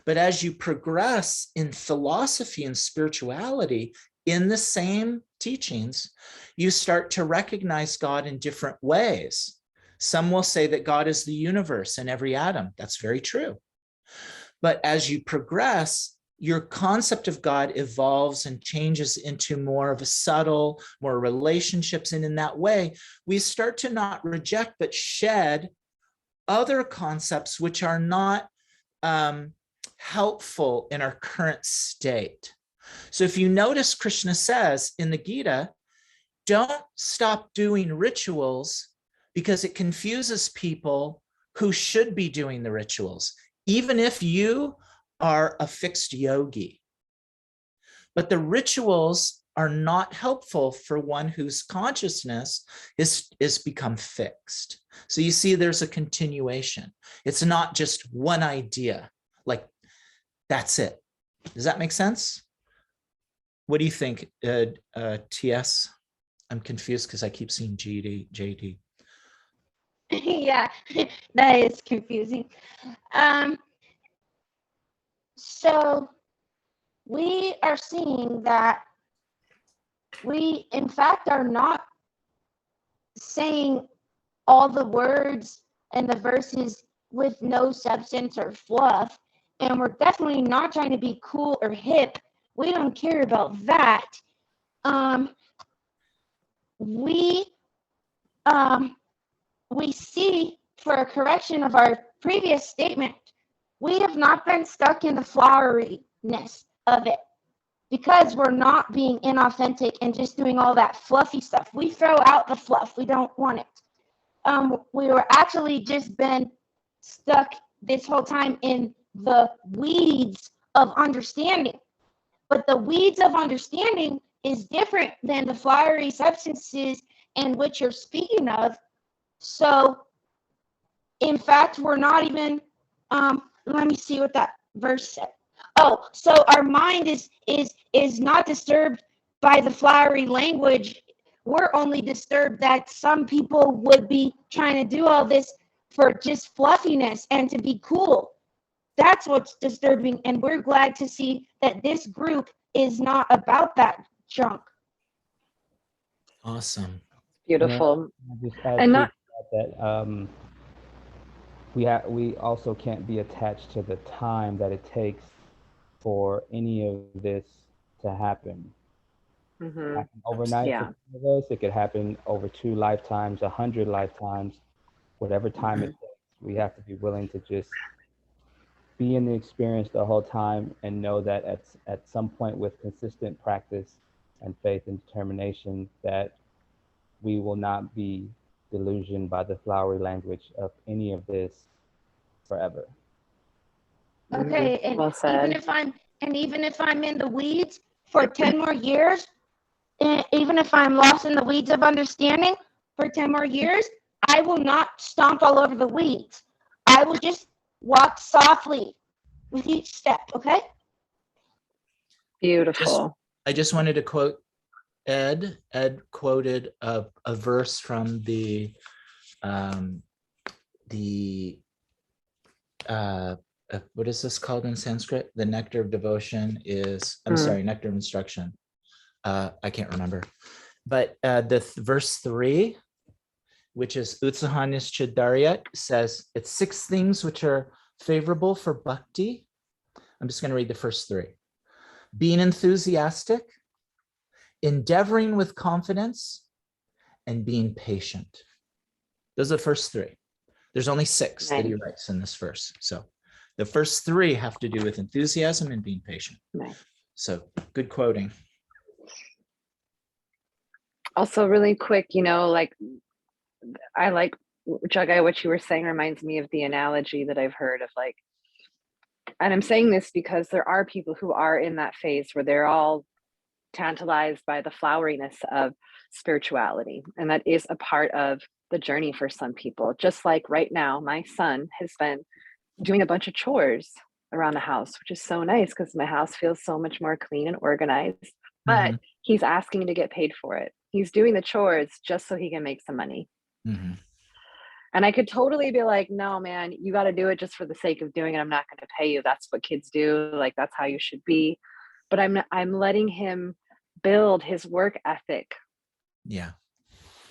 [SPEAKER 2] But as you progress in philosophy and spirituality, in the same teachings, you start to recognize God in different ways. Some will say that God is the universe and every atom. That's very true. But as you progress, your concept of God evolves and changes into more of a subtle, more relationships. And in that way, we start to not reject, but shed other concepts which are not helpful in our current state. So if you notice, Krishna says in the Gita, don't stop doing rituals because it confuses people who should be doing the rituals, even if you are a fixed yogi. But the rituals are not helpful for one whose consciousness is become fixed. So you see, there's a continuation. It's not just one idea, like that's it. Does that make sense? What do you think, TS? I'm confused because I keep seeing JD.
[SPEAKER 8] Yeah, that is confusing. So we are seeing that we, in fact, are not saying all the words and the verses with no substance or fluff. And we're definitely not trying to be cool or hip. We don't care about that. We see, for a correction of our previous statement, we have not been stuck in the floweriness of it because we're not being inauthentic and just doing all that fluffy stuff. We throw out the fluff. We don't want it. We were actually just been stuck this whole time in the weeds of understanding. But the weeds of understanding is different than the flowery substances and which you're speaking of. So, in fact, we're not even, let me see what that verse said. Oh, so our mind is not disturbed by the flowery language. We're only disturbed that some people would be trying to do all this for just fluffiness and to be cool. That's what's disturbing. And we're glad to see that this group is not about that junk.
[SPEAKER 2] Awesome.
[SPEAKER 1] Beautiful.
[SPEAKER 6] Just add
[SPEAKER 1] And
[SPEAKER 6] to
[SPEAKER 1] not
[SPEAKER 6] that, we also can't be attached to the time that it takes for any of this to happen. Happen overnight
[SPEAKER 1] yeah.
[SPEAKER 6] for some of us. It could happen over 2 lifetimes, 100 lifetimes, whatever time it takes. We have to be willing to just be in the experience the whole time and know that at some point, with consistent practice and faith and determination, that we will not be delusioned by the flowery language of any of this forever.
[SPEAKER 8] Okay, and
[SPEAKER 1] Well said.
[SPEAKER 8] even if I'm in the weeds for 10 more years, and even if I'm lost in the weeds of understanding for 10 more years, I will not stomp all over the weeds. I will just walk softly with each step, okay?
[SPEAKER 1] Beautiful.
[SPEAKER 2] I just wanted to quote Ed. Ed quoted a verse from what is this called in Sanskrit? The nectar of devotion is, I'm sorry, nectar of instruction. I can't remember. But the verse 3, which is Utsahanischadarya, says it's 6 things which are favorable for bhakti. I'm just going to read the first 3. Being enthusiastic, endeavoring with confidence, and being patient. Those are the first 3. There's only 6 that he writes in this verse. So the first 3 have to do with enthusiasm and being patient. So good quoting.
[SPEAKER 1] Also, really quick, like I like Jagai, what you were saying reminds me of the analogy that I've heard of and I'm saying this because there are people who are in that phase where they're all tantalized by the floweriness of spirituality. And that is a part of the journey for some people. Just like right now, my son has been doing a bunch of chores around the house, which is so nice because my house feels so much more clean and organized. But he's asking to get paid for it. He's doing the chores just so he can make some money. And I could totally be like, no, man, you got to do it just for the sake of doing it. I'm not going to pay you. That's what kids do. Like, that's how you should be. But I'm letting him build his work ethic.
[SPEAKER 2] Yeah.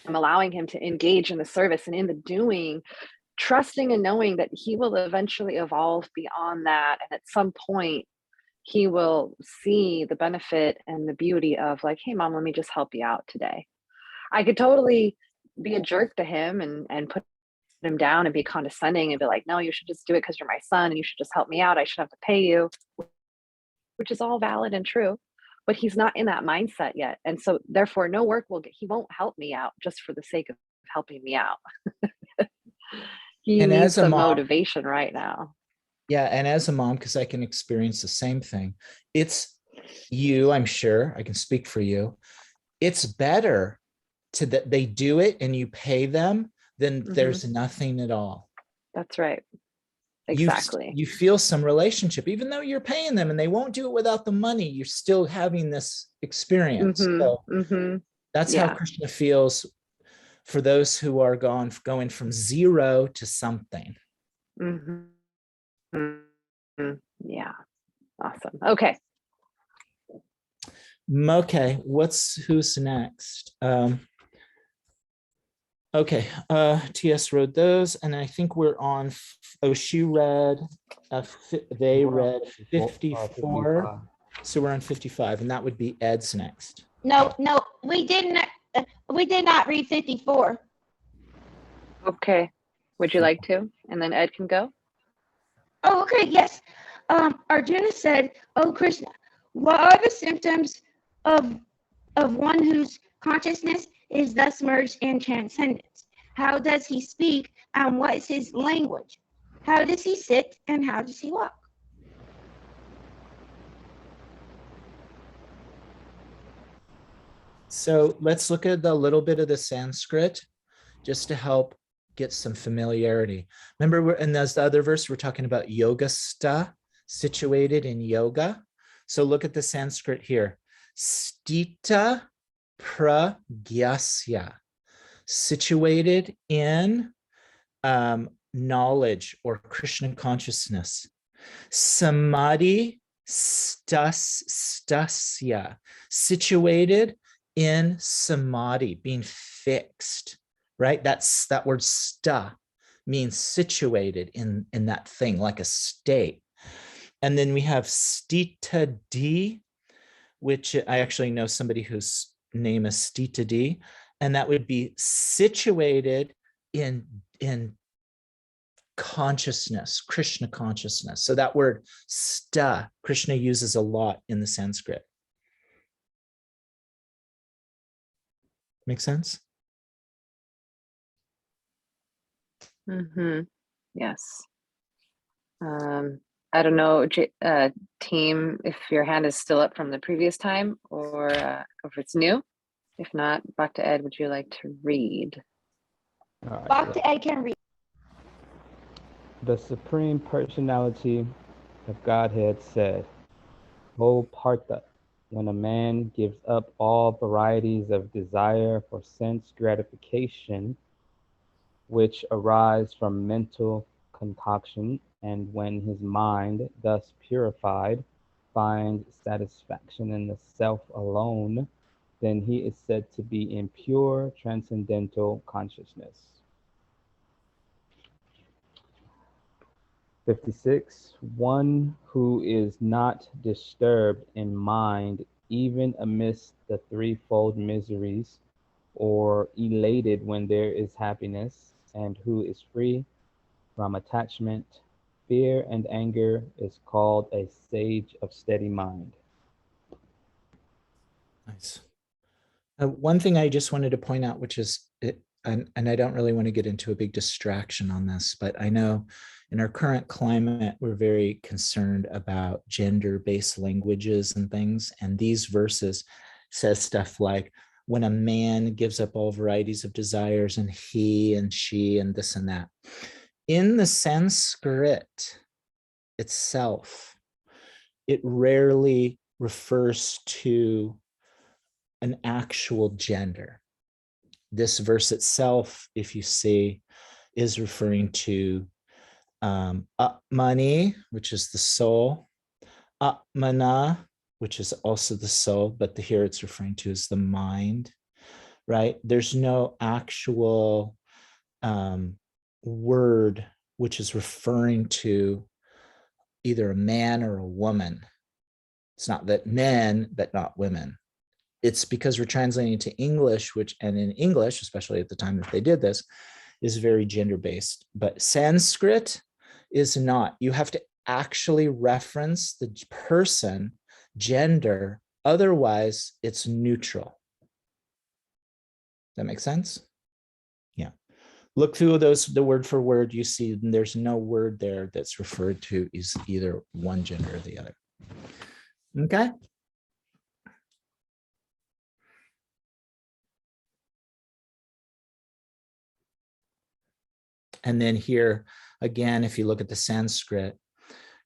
[SPEAKER 1] I'm allowing him to engage in the service and in the doing, trusting and knowing that he will eventually evolve beyond that. And at some point, he will see the benefit and the beauty of like, hey, mom, let me just help you out today. I could totally be a jerk to him and put him down and be condescending and be like, no, you should just do it because you're my son and you should just help me out. I should have to pay you, which is all valid and true. But he's not in that mindset yet. And so therefore no work he won't help me out just for the sake of helping me out. He needs some motivation right now.
[SPEAKER 2] Yeah. And as a mom, because I can experience the same thing, it's you, I'm sure I can speak for you. It's better that they do it and you pay them than there's nothing at all.
[SPEAKER 1] That's right. exactly.
[SPEAKER 2] You feel some relationship, even though you're paying them and they won't do it without the money, you're still having this experience. So that's how Krishna feels for those who are going from zero to something.
[SPEAKER 1] Yeah, awesome. Okay.
[SPEAKER 2] Okay, who's next? Okay, TS wrote those, and I think we're on, she read, they read 54, so we're on 55, and that would be Ed's next.
[SPEAKER 8] No, we did not read 54.
[SPEAKER 1] Okay, would you like to? And then Ed can go.
[SPEAKER 8] Oh, okay, yes. Arjuna said, "Oh Krishna, what are the symptoms of one whose consciousness is thus merged in transcendence? How does he speak, and what is his language? How does he sit, and how does he walk?"
[SPEAKER 2] So let's look at a little bit of the Sanskrit just to help get some familiarity. Remember, in the other verse, we're talking about yogastha, situated in yoga. So look at the Sanskrit here. Stita pragyasya, situated in knowledge or Krishna consciousness. Samadhi stasya, situated in samadhi, being fixed, right? That word sta means situated in that thing, like a state. And then we have stita d, which I actually know somebody whose name is Stita D, and that would be situated in consciousness, Krishna consciousness. So that word sta, Krishna uses a lot in the Sanskrit. Make sense?
[SPEAKER 1] Yes. I don't know, team, if your hand is still up from the previous time or if it's new. If not, back to Ed, would you like to read?
[SPEAKER 8] Back to Ed can read.
[SPEAKER 6] The Supreme Personality of Godhead said, "O Partha, when a man gives up all varieties of desire for sense gratification, which arise from mental concoction, and when his mind, thus purified, finds satisfaction in the self alone, then he is said to be in pure transcendental consciousness." 56. One who is not disturbed in mind even amidst the threefold miseries, or elated when there is happiness, and who is free from attachment, fear, and anger, is called a sage of steady mind.
[SPEAKER 2] Nice. One thing I just wanted to point out, which is, and I don't really want to get into a big distraction on this, but I know in our current climate, we're very concerned about gender-based languages and things. And these verses says stuff like, when a man gives up all varieties of desires, and he and she and this and that. In the Sanskrit itself, it rarely refers to an actual gender. This verse itself, if you see, is referring to Atmani, which is the soul, Atmana, which is also the soul, but here it's referring to as the mind, right? There's no actual word which is referring to either a man or a woman. It's not that men, but not women. It's because we're translating to English, and in English, especially at the time that they did this, is very gender-based. But Sanskrit is not. You have to actually reference the person, gender, otherwise it's neutral. That make sense? Yeah. Look through those, the word for word, you see there's no word there that's referred to as either one gender or the other. Okay. And then here, Again, if you look at the Sanskrit,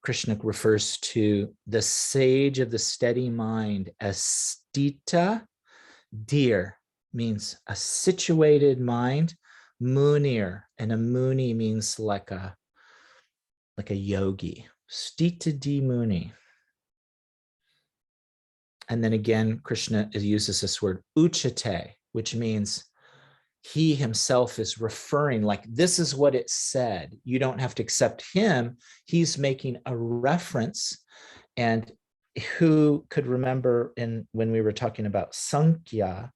[SPEAKER 2] Krishna refers to the sage of the steady mind as stita. Deer means a situated mind. Munir, and a muni means like a yogi. Stita di muni. And then again, Krishna uses this word uchate, which means he himself is referring, like, this is what it said. You don't have to accept him. He's making a reference. And who could remember when we were talking about Sankhya,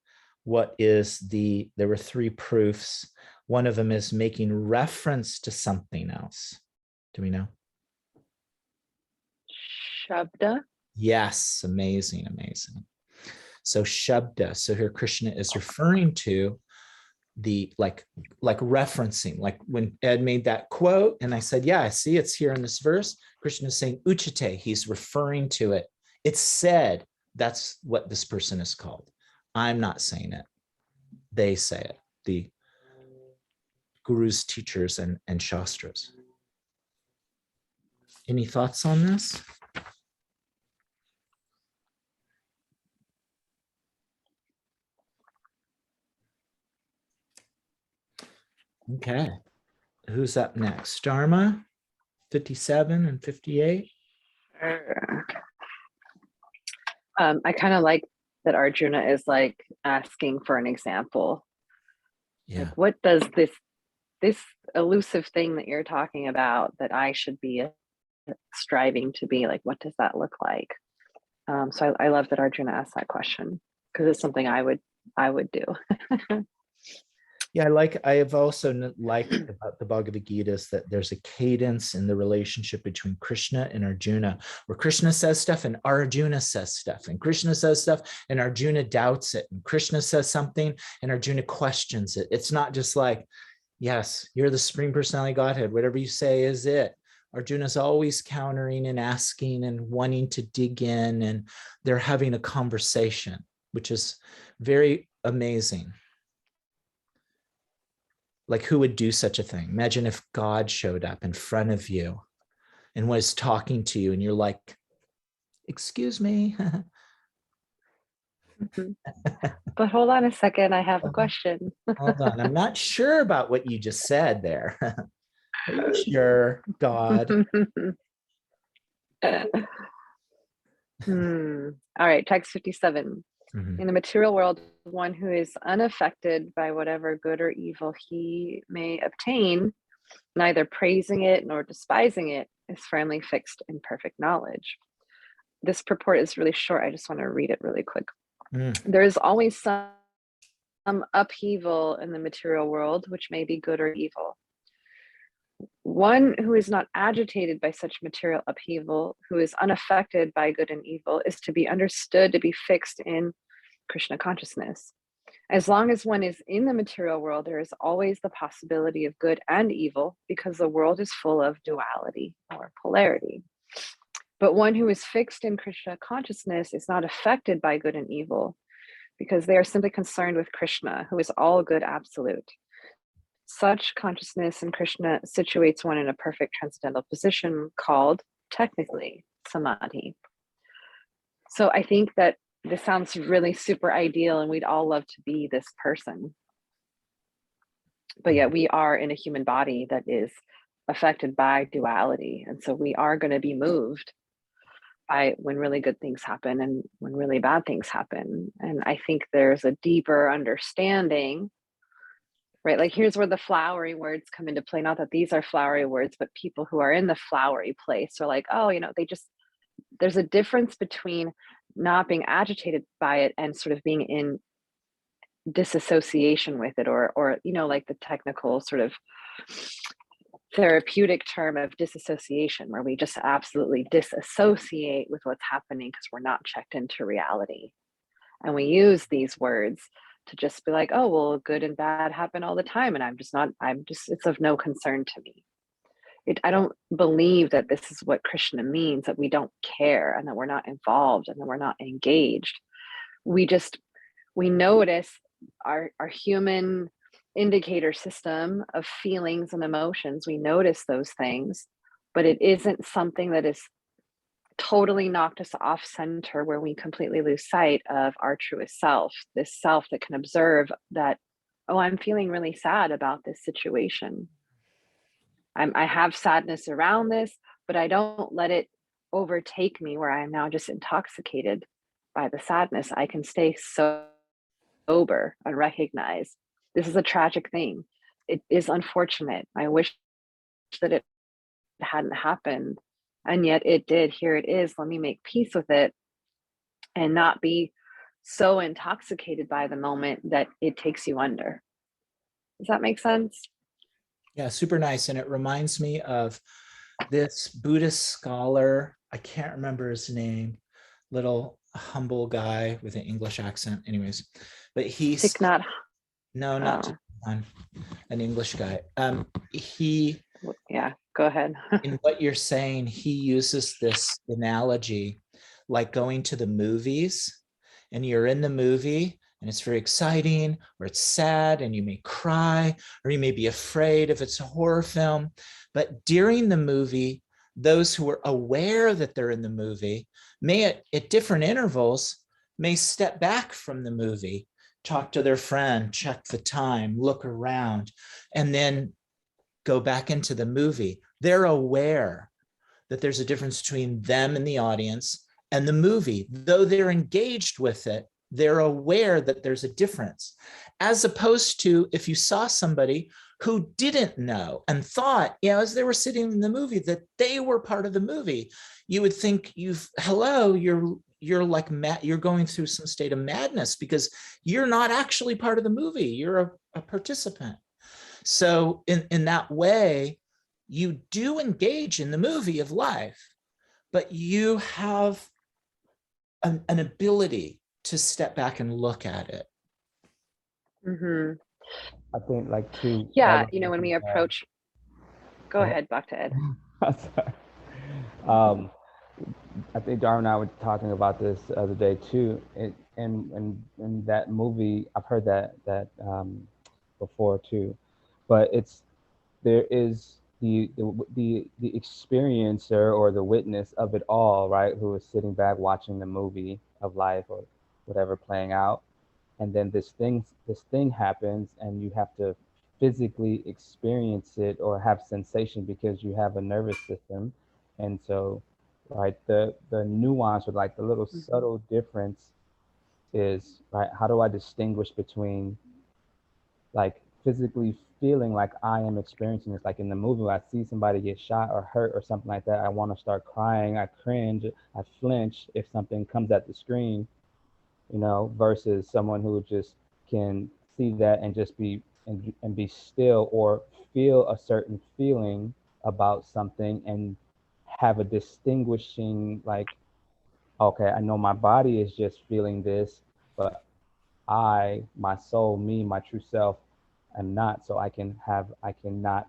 [SPEAKER 2] there were 3 proofs. One of them is making reference to something else. Do we know?
[SPEAKER 1] Shabda.
[SPEAKER 2] Yes, amazing. So Shabda. So here Krishna is referring to the like referencing, like when Ed made that quote and I said, yeah, I see it's here in this verse. Krishna is saying uchate, he's referring to it. It's said, that's what this person is called. I'm not saying it. They say it, the gurus, teachers, and shastras. Any thoughts on this? Okay, who's up next? Dharma, 57 and 58.
[SPEAKER 1] I kind of like that Arjuna is like asking for an example.
[SPEAKER 2] Yeah.
[SPEAKER 1] Like, what does this elusive thing that you're talking about that I should be striving to be, like, what does that look like? So I love that Arjuna asked that question, because it's something I would do.
[SPEAKER 2] Yeah, I have also liked about the Bhagavad Gita is that there's a cadence in the relationship between Krishna and Arjuna, where Krishna says stuff and Arjuna says stuff, and Krishna says stuff and Arjuna doubts it, and Krishna says something and Arjuna questions it. It's not just like, yes, you're the Supreme Personality Godhead, whatever you say is it. Arjuna's always countering and asking and wanting to dig in, and they're having a conversation, which is very amazing. Like, who would do such a thing? Imagine if God showed up in front of you and was talking to you and you're like, excuse me.
[SPEAKER 1] But hold on a second, I have a question.
[SPEAKER 2] Hold on, I'm not sure about what you just said there. Are you sure, God?
[SPEAKER 1] All right, text 57.
[SPEAKER 2] Mm-hmm.
[SPEAKER 1] In the material world, one who is unaffected by whatever good or evil he may obtain, neither praising it nor despising it, is firmly fixed in perfect knowledge. This purport is really short. I just want to read it really quick. There is always some upheaval in the material world, which may be good or evil. One who is not agitated by such material upheaval, who is unaffected by good and evil, is to be understood to be fixed in Krishna consciousness. As long as one is in the material world, there is always the possibility of good and evil, because the world is full of duality or polarity. But one who is fixed in Krishna consciousness is not affected by good and evil, because they are simply concerned with Krishna, who is all good absolute. Such consciousness in Krishna situates one in a perfect transcendental position called, technically, samadhi. So I think that this sounds really super ideal, and we'd all love to be this person. But yet we are in a human body that is affected by duality. And so we are going to be moved by when really good things happen and when really bad things happen. And I think there's a deeper understanding, right? Like, here's where the flowery words come into play. Not that these are flowery words, but people who are in the flowery place are like, oh, there's a difference between not being agitated by it and sort of being in disassociation with it, or like the technical sort of therapeutic term of disassociation, where we just absolutely disassociate with what's happening because we're not checked into reality. And we use these words to just be like, oh, well, good and bad happen all the time, and it's of no concern to me. I don't believe that this is what Krishna means, that we don't care and that we're not involved and that we're not engaged. We notice our human indicator system of feelings and emotions. We notice those things, but it isn't something that is totally knocked us off center where we completely lose sight of our truest self, this self that can observe that, oh, I'm feeling really sad about this situation. I have sadness around this, but I don't let it overtake me where I'm now just intoxicated by the sadness. I can stay sober and recognize this is a tragic thing. It is unfortunate. I wish that it hadn't happened, and yet it did. Here it is. Let me make peace with it and not be so intoxicated by the moment that it takes you under. Does that make sense?
[SPEAKER 2] Yeah, super nice. And it reminds me of this Buddhist scholar. I can't remember his name, little humble guy with an English accent. Anyways, but he's
[SPEAKER 1] Thich Nhat.
[SPEAKER 2] No, not one, an English guy.
[SPEAKER 1] Yeah, go ahead.
[SPEAKER 2] In what you're saying, he uses this analogy like going to the movies, and you're in the movie and it's very exciting, or it's sad and you may cry, or you may be afraid if it's a horror film. But during the movie, those who are aware that they're in the movie may at different intervals may step back from the movie, talk to their friend, check the time, look around, and then go back into the movie. They're aware that there's a difference between them and the audience and the movie. Though they're engaged with it, they're aware that there's a difference. As opposed to if you saw somebody who didn't know and thought, as they were sitting in the movie, that they were part of the movie, you would think you're like you're going through some state of madness because you're not actually part of the movie. You're a participant. So in that way, you do engage in the movie of life, but you have an ability to step back and look at it.
[SPEAKER 1] Mm-hmm.
[SPEAKER 6] I think like too.
[SPEAKER 1] Yeah, when we approach, go ahead, back to Ed.
[SPEAKER 6] I think Darwin and I were talking about this the other day too. In that movie, I've heard that before too, but there is the experiencer or the witness of it all, right? Who is sitting back watching the movie of life or whatever playing out, and then this thing happens, and you have to physically experience it or have sensation because you have a nervous system, and so. Right, the nuance or like the little subtle difference is, right, how do I distinguish between like physically feeling like I am experiencing this? Like in the movie, when I see somebody get shot or hurt or something like that, I want to start crying, I cringe, I flinch if something comes at the screen, versus someone who just can see that and just be and be still or feel a certain feeling about something and have a distinguishing, like, okay, I know my body is just feeling this, but my soul, me, my true self, am not. So I cannot,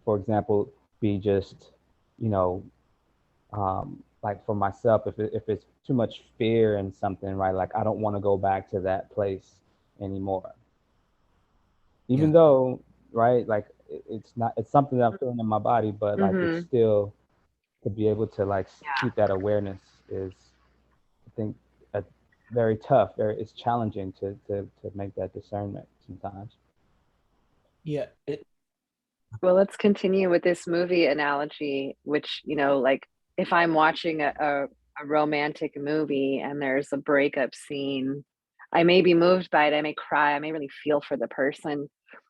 [SPEAKER 6] for example, be just, like for myself, if it's too much fear and something, right? Like I don't want to go back to that place anymore. Even though, right, like it's something that I'm feeling in my body, but like it's still, to be able to like keep that awareness is, I think, very tough. It's challenging to make that discernment sometimes.
[SPEAKER 2] Yeah.
[SPEAKER 1] Well, let's continue with this movie analogy, which, like if I'm watching a romantic movie and there's a breakup scene, I may be moved by it. I may cry. I may really feel for the person,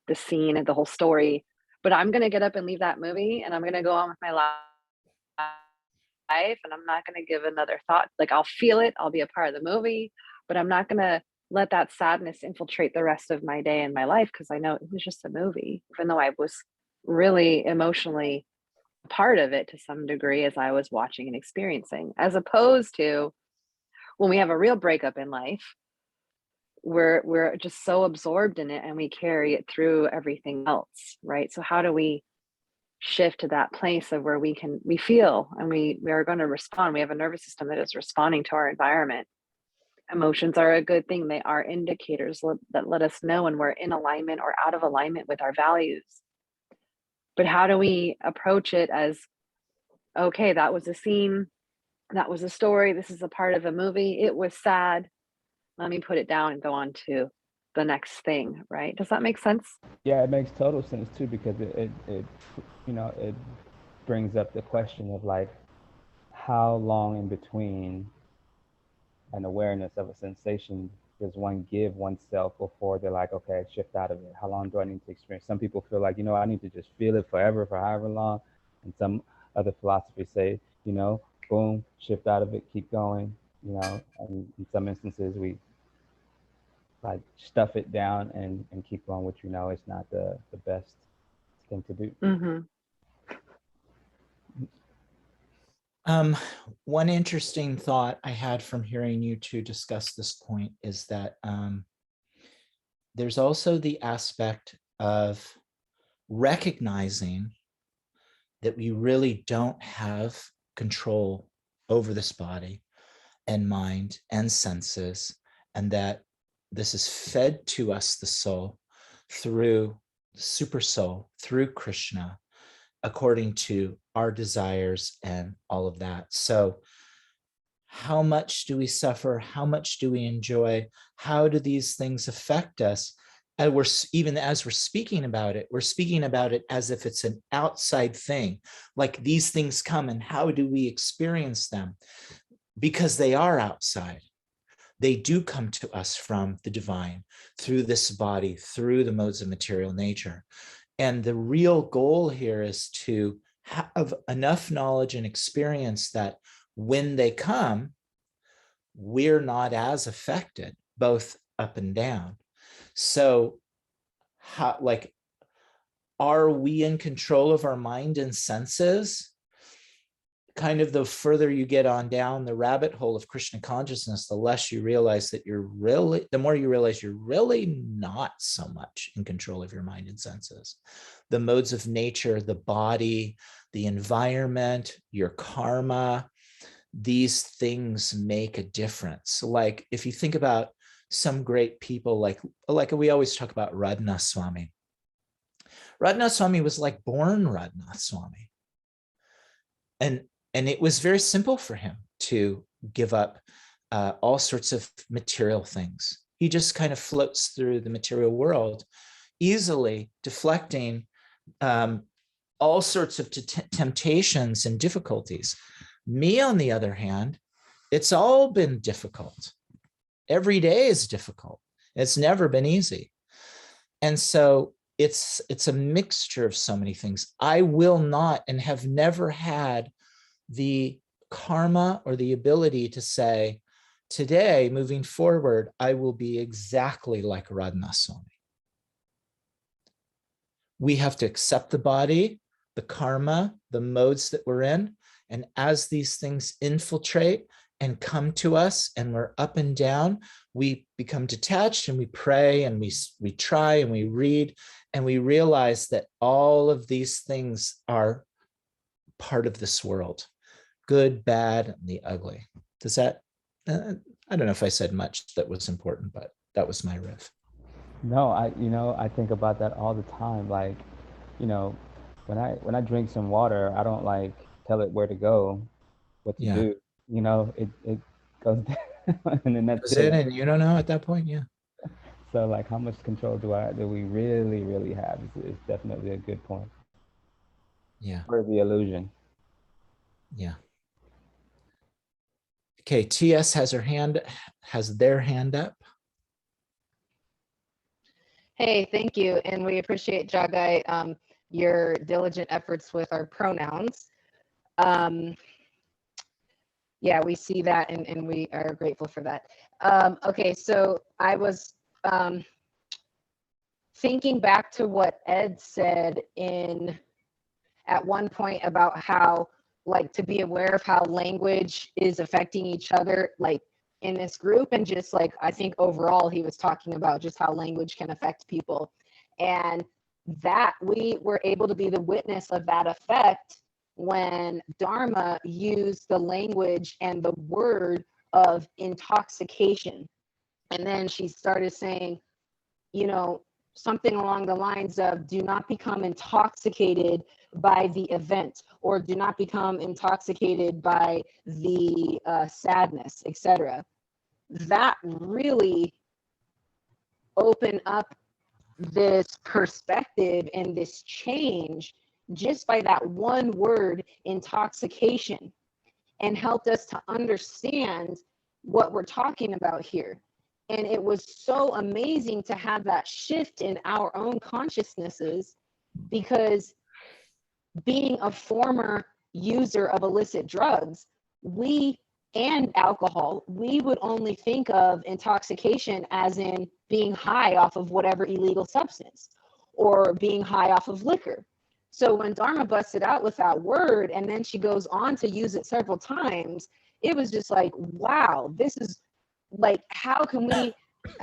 [SPEAKER 1] the scene, and the whole story. But I'm going to get up and leave that movie and I'm going to go on with my life, and I'm not going to give another thought. Like I'll feel it. I'll be a part of the movie, but I'm not going to let that sadness infiltrate the rest of my day and my life because I know it was just a movie, even though I was really emotionally part of it to some degree as I was watching and experiencing, as opposed to when we have a real breakup in life, we're just so absorbed in it and we carry it through everything else, right? So how do we shift to that place of where we feel and we are going to respond? We have a nervous system that is responding to our environment. Emotions are a good thing. They are indicators that let us know when we're in alignment or out of alignment with our values. But how do we approach it as, okay, that was a scene, that was a story, this is a part of a movie, it was sad, let me put it down and go on to the next thing, right? Does that make sense?
[SPEAKER 6] Yeah, it makes total sense too, because it it brings up the question of like, how long in between an awareness of a sensation does one give oneself before they're like, okay, shift out of it? How long do I need to experience? Some people feel like, I need to just feel it forever, for however long. And some other philosophies say, boom, shift out of it, keep going, and in some instances we like stuff it down and keep going, which it's not the best thing to do.
[SPEAKER 1] Mm-hmm.
[SPEAKER 2] One interesting thought I had from hearing you two discuss this point is that there's also the aspect of recognizing that we really don't have control over this body and mind and senses, and that this is fed to us, the soul, through the super soul, through Krishna, according to our desires and all of that. So how much do we suffer? How much do we enjoy? How do these things affect us? And even as we're speaking about it as if it's an outside thing, like these things come, and how do we experience them? Because they are outside. They do come to us from the divine, through this body, through the modes of material nature. And the real goal here is to have enough knowledge and experience that when they come, we're not as affected, both up and down. So are we in control of our mind and senses? Kind of the further you get on down the rabbit hole of Krishna consciousness, the less you realize that the more you realize you're really not so much in control of your mind and senses. The modes of nature, the body, the environment, your karma, these things make a difference. Like if you think about some great people, like we always talk about Radhanath Swami. Radhanath Swami was like born Radhanath Swami. And it was very simple for him to give up all sorts of material things. He just kind of floats through the material world, easily deflecting all sorts of temptations and difficulties. Me, on the other hand, it's all been difficult. Every day is difficult. It's never been easy. And so it's a mixture of so many things. I will not and have never had the karma or the ability to say, today, moving forward, I will be exactly like Radhanath Swami. We have to accept the body, the karma, the modes that we're in. And as these things infiltrate and come to us and we're up and down, we become detached and we pray and we try and we read and we realize that all of these things are part of this world. Good, bad, and the ugly. Does that, I don't know if I said much that was important, but that was my riff.
[SPEAKER 6] No, I think about that all the time. Like, when I drink some water, I don't like tell it where to go, what to do. It goes down and then that's it.
[SPEAKER 2] And you don't know at that point, yeah.
[SPEAKER 6] So like, how much control do we really, really have? Is definitely a good point.
[SPEAKER 2] Yeah.
[SPEAKER 6] Or the illusion.
[SPEAKER 2] Yeah. Okay, TS has their hand up.
[SPEAKER 5] Hey, thank you. And we appreciate, Jagai, your diligent efforts with our pronouns. Yeah, we see that and we are grateful for that. Okay, so I was thinking back to what Ed said at one point about how, like, to be aware of how language is affecting each other, like in this group, and just like, I think overall he was talking about just how language can affect people, and that we were able to be the witness of that effect when Dharma used the language and the word of intoxication. And then she started saying, you know, something along the lines of, do not become intoxicated by the event, or do not become intoxicated by the sadness, etc. That really opened up this perspective and this change just by that one word, intoxication, and helped us to understand what we're talking about here. And it was so amazing to have that shift in our own consciousnesses, because being a former user of illicit drugs, and alcohol, we would only think of intoxication as in being high off of whatever illegal substance, or being high off of liquor. So when Dharma busted out with that word, and then she goes on to use it several times, it was just like, wow, this is like, how can we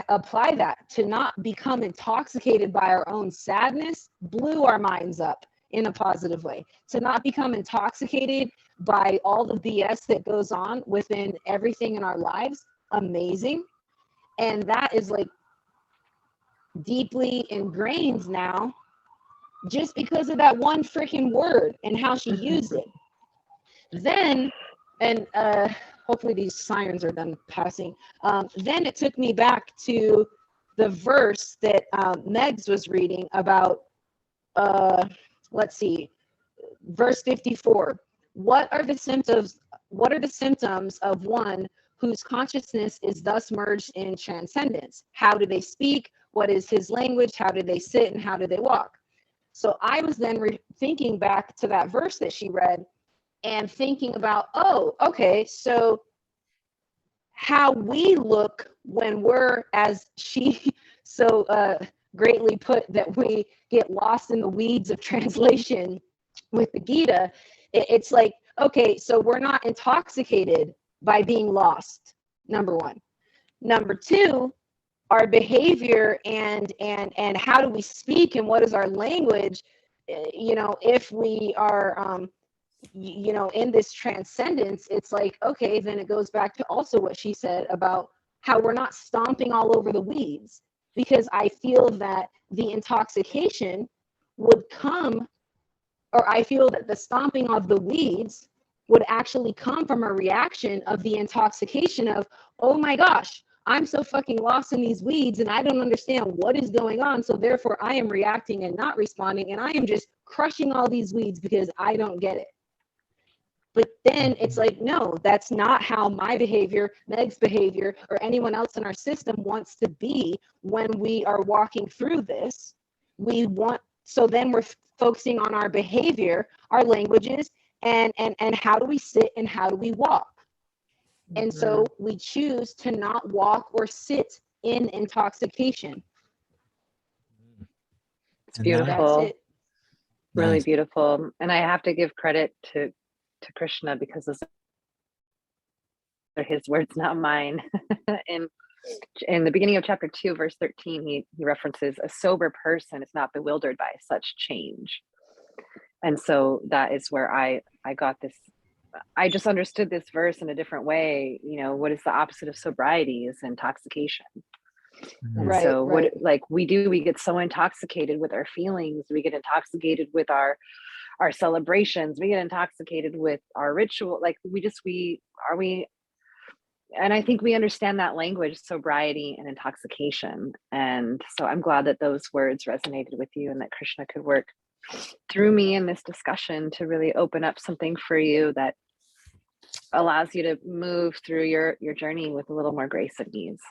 [SPEAKER 5] apply that to not become intoxicated by our own sadness? Blew our minds up in a positive way. To not become intoxicated by all the BS that goes on within everything in our lives, amazing. And that is like deeply ingrained now, just because of that one freaking word and how she used it. Then, and hopefully these sirens are done passing. Then it took me back to the verse that Megs was reading about, let's see, verse 54. What are the symptoms of one whose consciousness is thus merged in transcendence? How do they speak? What is his language? How do they sit and how do they walk? So I was then thinking back to that verse that she read and thinking about, oh, okay, so how we look when we're, as she so greatly put, that we get lost in the weeds of translation with the Gita. It's like, okay, so we're not intoxicated by being lost, number one. Number two, our behavior and how do we speak and what is our language, you know, if we are you know, in this transcendence, it's like, okay, then it goes back to also what she said about how we're not stomping all over the weeds, because I feel that the intoxication would come, or I feel that the stomping of the weeds would actually come from a reaction of the intoxication of, oh my gosh, I'm so fucking lost in these weeds and I don't understand what is going on. So therefore I am reacting and not responding, and I am just crushing all these weeds because I don't get it. But then it's like, no, that's not how my behavior, Meg's behavior, or anyone else in our system wants to be when we are walking through this. So then we're focusing on our behavior, our languages, and how do we sit and how do we walk? And so we choose to not walk or sit in intoxication.
[SPEAKER 1] It's beautiful.
[SPEAKER 5] That's it.
[SPEAKER 1] Really
[SPEAKER 2] Nice.
[SPEAKER 1] beautiful. And I have to give credit to Krishna, because those are his words, not mine. in the beginning of chapter 2, verse 13, he references a sober person is not bewildered by such change. And so that is where I got this. I just understood this verse in a different way. You know, what is the opposite of sobriety is intoxication. And
[SPEAKER 5] Right,
[SPEAKER 1] so
[SPEAKER 5] right.
[SPEAKER 1] what, like we get so intoxicated with our feelings, we get intoxicated with our celebrations, we get intoxicated with our ritual, like and I think we understand that language, sobriety and intoxication. And so I'm glad that those words resonated with you and that Krishna could work through me in this discussion to really open up something for you that allows you to move through your journey with a little more grace and ease.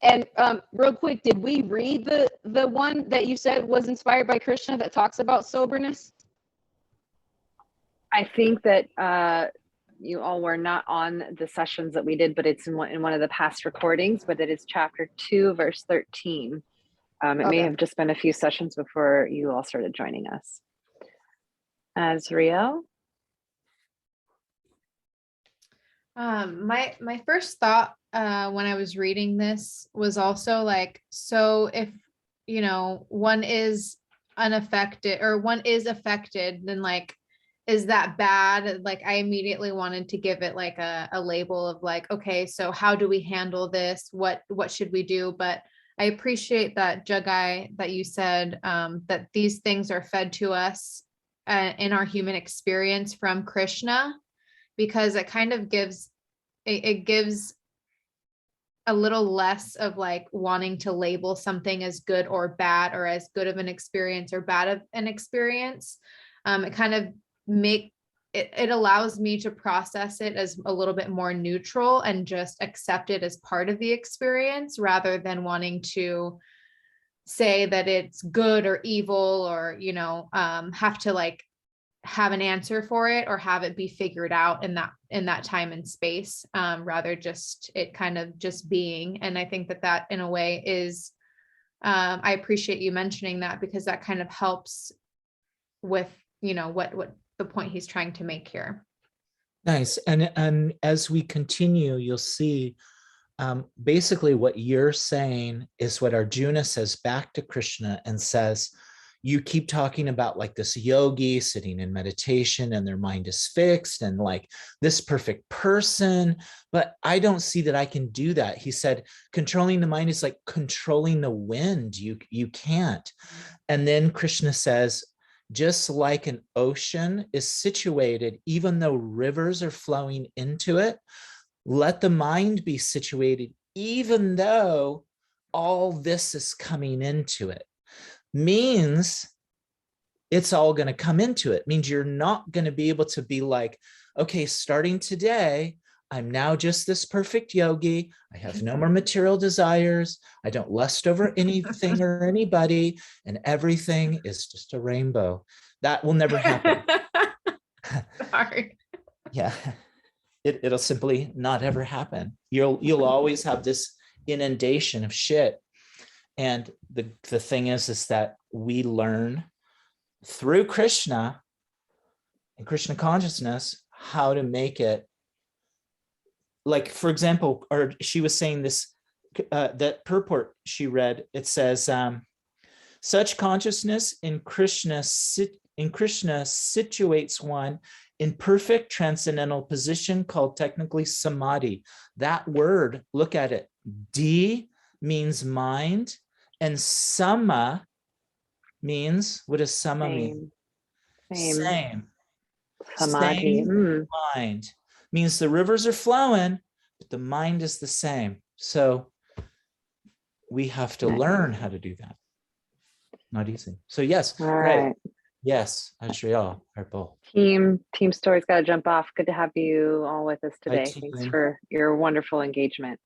[SPEAKER 5] And real quick, did we read the one that you said was inspired by Krishna that talks about soberness?
[SPEAKER 1] I think that you all were not on the sessions that we did, but it's in one of the past recordings, but it is chapter 2, verse 13. It may have just been a few sessions before you all started joining us. Azriel?
[SPEAKER 4] My first thought when I was reading this was also like, so if, you know, one is unaffected or one is affected, then like, is that bad? Like, I immediately wanted to give it like a label of like, okay, so how do we handle this? What should we do? But I appreciate that, Jagai, that you said that these things are fed to us in our human experience from Krishna, because it kind of gives, it gives a little less of like wanting to label something as good or bad, or as good of an experience or bad of an experience. It kind of it allows me to process it as a little bit more neutral and just accept it as part of the experience, rather than wanting to say that it's good or evil, or, you know, have to like have an answer for it or have it be figured out in that time and space, rather just it kind of just being. And I think that in a way is, I appreciate you mentioning that, because that kind of helps with, you know, what the point he's trying to make here.
[SPEAKER 2] Nice. And as we continue, you'll see basically what you're saying is what Arjuna says back to Krishna, and says, you keep talking about like this yogi sitting in meditation and their mind is fixed and like this perfect person, but I don't see that I can do that. He said, controlling the mind is like controlling the wind. You can't. And then Krishna says, just like an ocean is situated, even though rivers are flowing into it, let the mind be situated, even though all this is coming into it. Means it's all going to come into it. Means you're not going to be able to be like, okay, starting today, I'm now just this perfect yogi. I have no more material desires. I don't lust over anything or anybody, and everything is just a rainbow. That will never happen.
[SPEAKER 4] Sorry.
[SPEAKER 2] Yeah, it'll simply not ever happen. You'll always have this inundation of shit. And the thing is that we learn through Krishna and Krishna consciousness how to make it. Like, for example, or she was saying this, that purport she read, it says, such consciousness in Krishna situates one in perfect transcendental position called technically samadhi. That word, look at it, D means mind, and sama means, what does sama mean? Same.
[SPEAKER 1] Samadhi.
[SPEAKER 2] Same mind. Means the rivers are flowing, but the mind is the same. So we have to learn how to do that. Not easy. So yes,
[SPEAKER 1] all
[SPEAKER 2] right.
[SPEAKER 1] Right.
[SPEAKER 2] Yes, Ashriel, Harpo.
[SPEAKER 1] Team Story's got to jump off. Good to have you all with us today. Thanks for your wonderful engagement.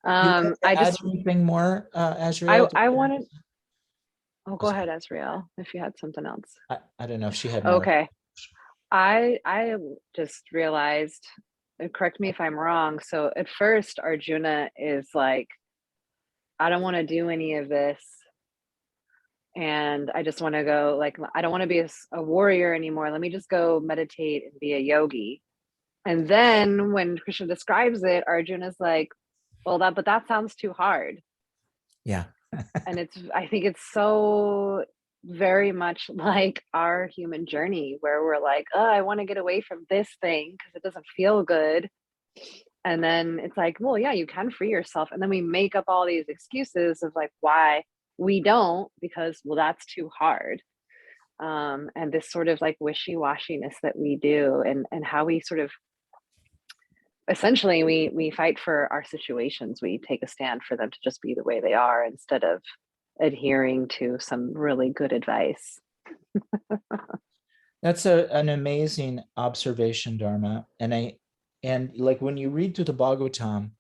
[SPEAKER 2] I just anything more, Ashriel?
[SPEAKER 1] I wanted. Oh, go ahead, Azrael, if you had something else.
[SPEAKER 2] I don't know if she had more.
[SPEAKER 1] Okay. I just realized, and correct me if I'm wrong. So at first, Arjuna is like, I don't want to do any of this. And I just want to go, like, I don't want to be a warrior anymore. Let me just go meditate and be a yogi. And then when Krishna describes it, Arjuna's like, well, but that sounds too hard.
[SPEAKER 2] Yeah.
[SPEAKER 1] And I think it's so very much like our human journey, where we're like, oh, I want to get away from this thing because it doesn't feel good. And then it's like, well, yeah, you can free yourself. And then we make up all these excuses of like why we don't, because, well, that's too hard. And this sort of like wishy-washiness that we do, and how we sort of, essentially we fight for our situations. We take a stand for them to just be the way they are, instead of adhering to some really good advice.
[SPEAKER 2] That's an amazing observation, Dharma. And like when you read through the Bhagavatam,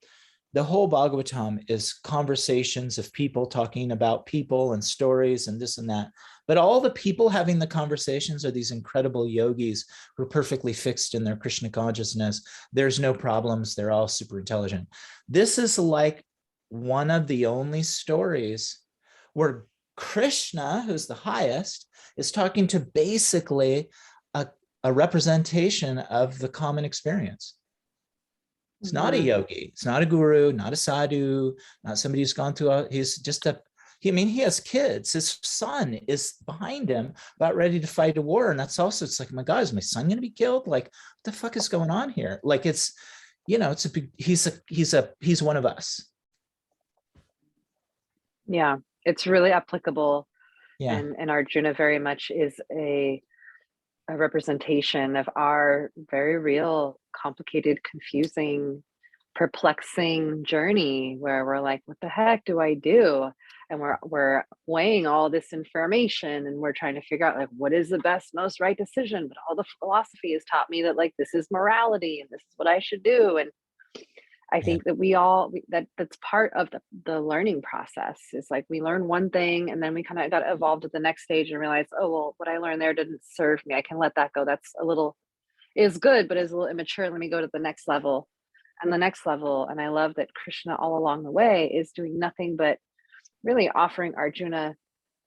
[SPEAKER 2] the whole Bhagavatam is conversations of people talking about people and stories and this and that. But all the people having the conversations are these incredible yogis who are perfectly fixed in their Krishna consciousness. There's no problems. They're all super intelligent. This is like one of the only stories where Krishna, who's the highest, is talking to basically a representation of the common experience. It's not a yogi, it's not a guru, not a sadhu, not somebody who's gone through, he's just I mean, he has kids. His son is behind him, about ready to fight a war. And that's also, it's like, my God, is my son going to be killed? Like, what the fuck is going on here? Like, it's, you know, it's a big, he's one of us.
[SPEAKER 1] Yeah, it's really applicable.
[SPEAKER 2] Yeah.
[SPEAKER 1] And Arjuna very much is a representation of our very real, complicated, confusing, perplexing journey where we're like, what the heck do I do? And we're weighing all this information and we're trying to figure out like what is the best, most right decision. But all the philosophy has taught me that like this is morality and this is what I should do. And I think that that's part of the learning process. Is like we learn one thing and then we kind of got evolved to the next stage and realize, oh well, what I learned there didn't serve me. I can let that go. That's a little is good, but is a little immature. Let me go to the next level and the next level. And I love that Krishna all along the way is doing nothing but really offering Arjuna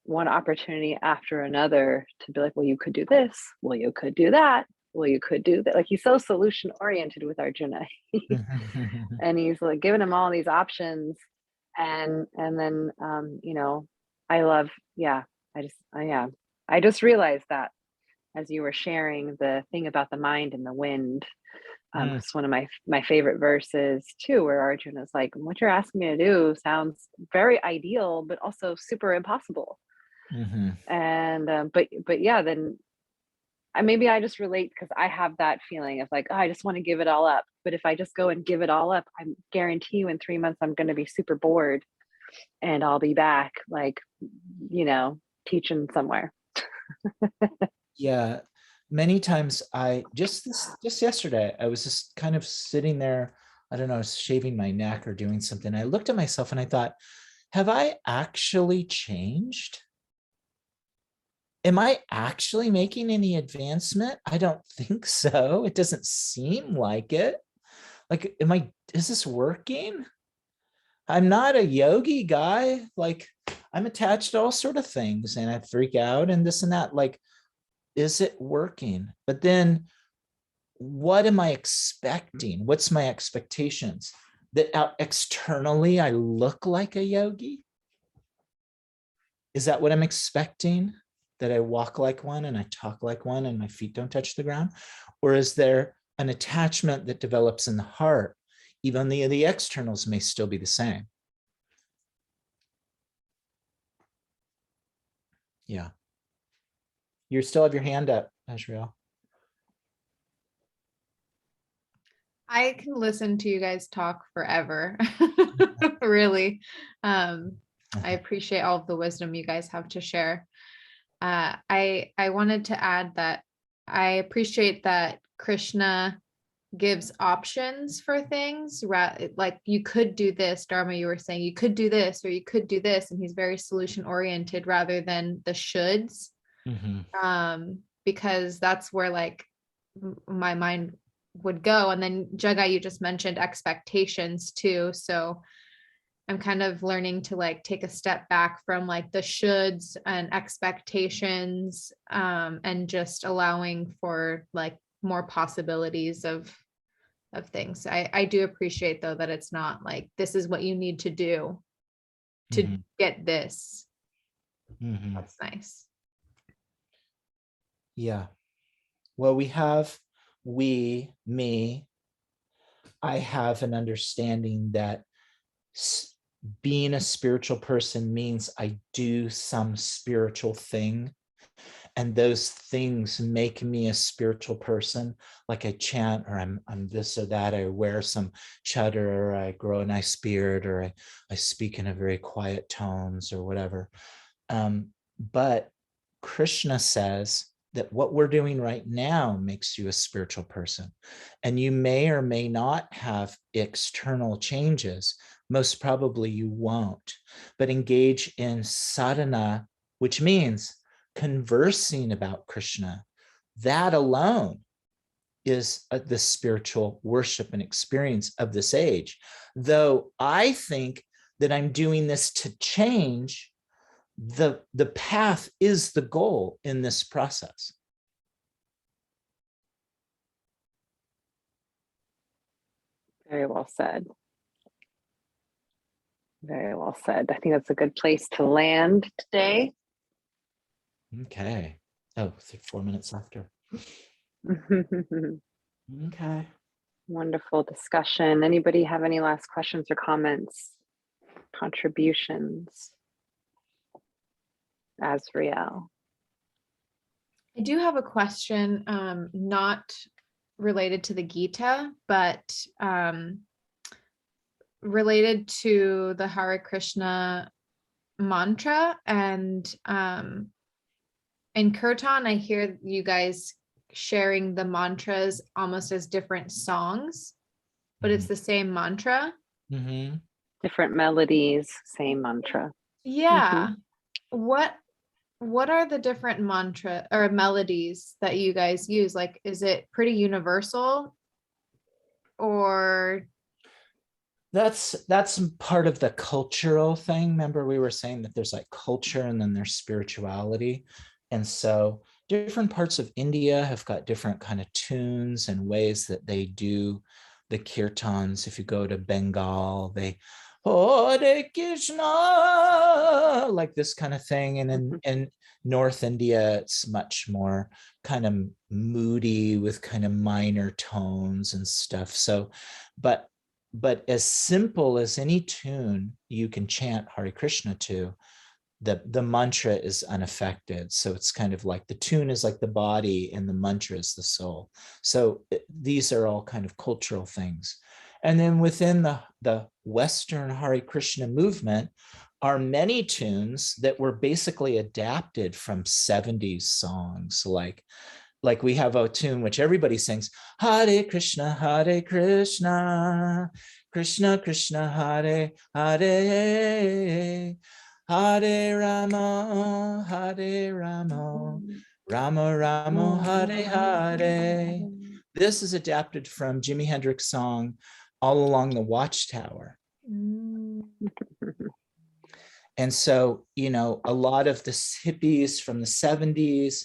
[SPEAKER 1] one opportunity after another to be like, well, you could do this. Well, you could do that. Well, you could do that. Like he's so solution oriented with Arjuna. And he's like giving him all these options. And then, you know, I love, I just realized that as you were sharing the thing about the mind and the wind, it's one of my favorite verses too, where Arjuna is like, what you're asking me to do sounds very ideal, but also super impossible. And but yeah, then maybe I just relate because I have that feeling of like, oh, I just want to give it all up. But if I just go and give it all up, I guarantee you in 3 months I'm going to be super bored, and I'll be back like, you know, teaching somewhere.
[SPEAKER 2] Yeah, many times just yesterday, I was just kind of sitting there, I don't know, shaving my neck or doing something. I looked at myself and I thought, have I actually changed? Am I actually making any advancement? I don't think so. It doesn't seem like it. Like, is this working? I'm not a yogi guy. Like, I'm attached to all sort of things and I freak out and this and that. Like, is it working? But then what am I expecting? What's my expectations? That out externally I look like a yogi? Is that what I'm expecting? That I walk like one and I talk like one and my feet don't touch the ground? Or is there an attachment that develops in the heart? Even the externals may still be the same. Yeah. You still have your hand up, Azrael.
[SPEAKER 4] I can listen to you guys talk forever. Really. I appreciate all of the wisdom you guys have to share. I wanted to add that I appreciate that Krishna gives options for things, like you could do this, Dharma, you were saying you could do this or you could do this, and he's very solution oriented rather than the shoulds. Because that's where like my mind would go. And then Jagai, you just mentioned expectations too, so I'm kind of learning to like take a step back from like the shoulds and expectations, and just allowing for like more possibilities of things. I do appreciate though that it's not like this is what you need to do to get this. That's nice.
[SPEAKER 2] Yeah. Well, me, I have an understanding that being a spiritual person means I do some spiritual thing. And those things make me a spiritual person. Like I chant, or I'm this or that, I wear some chadar, or I grow a nice beard, or I speak in a very quiet tones or whatever. But Krishna says that what we're doing right now makes you a spiritual person. And you may or may not have external changes. Most probably you won't, but engage in sadhana, which means conversing about Krishna. That alone is the spiritual worship and experience of this age. Though I think that I'm doing this to change, the path is the goal in this process.
[SPEAKER 1] Very well said. Very well said. I think that's a good place to land today.
[SPEAKER 2] Okay. Oh, 4 minutes after. Okay.
[SPEAKER 1] Wonderful discussion. Anybody have any last questions or comments, contributions? Azriel.
[SPEAKER 4] I do have a question, not related to the Gita, but related to the Hare Krishna mantra. And in Kirtan, I hear you guys sharing the mantras almost as different songs, but it's the same mantra.
[SPEAKER 2] Mm-hmm.
[SPEAKER 1] Different melodies, same mantra.
[SPEAKER 4] Yeah. What are the different mantra or melodies that you guys use? Like, is it pretty universal, or?
[SPEAKER 2] That's part of the cultural thing. Remember, we were saying that there's like culture and then there's spirituality. And so different parts of India have got different kind of tunes and ways that they do the kirtans. If you go to Bengal, they Hare Krishna, like this kind of thing. And in North India, it's much more kind of moody with kind of minor tones and stuff. So, but as simple as any tune you can chant Hare Krishna to, the mantra is unaffected. So it's kind of like the tune is like the body and the mantra is the soul. So these are all kind of cultural things. And then within the Western Hare Krishna movement are many tunes that were basically adapted from 70s songs, like we have a tune which everybody sings, Hare Krishna, Krishna Krishna, Hare Hare, Hare Rama, Rama Rama, Hare Hare. This is adapted from Jimi Hendrix's song, All Along the Watchtower. And so, a lot of the hippies from the 70s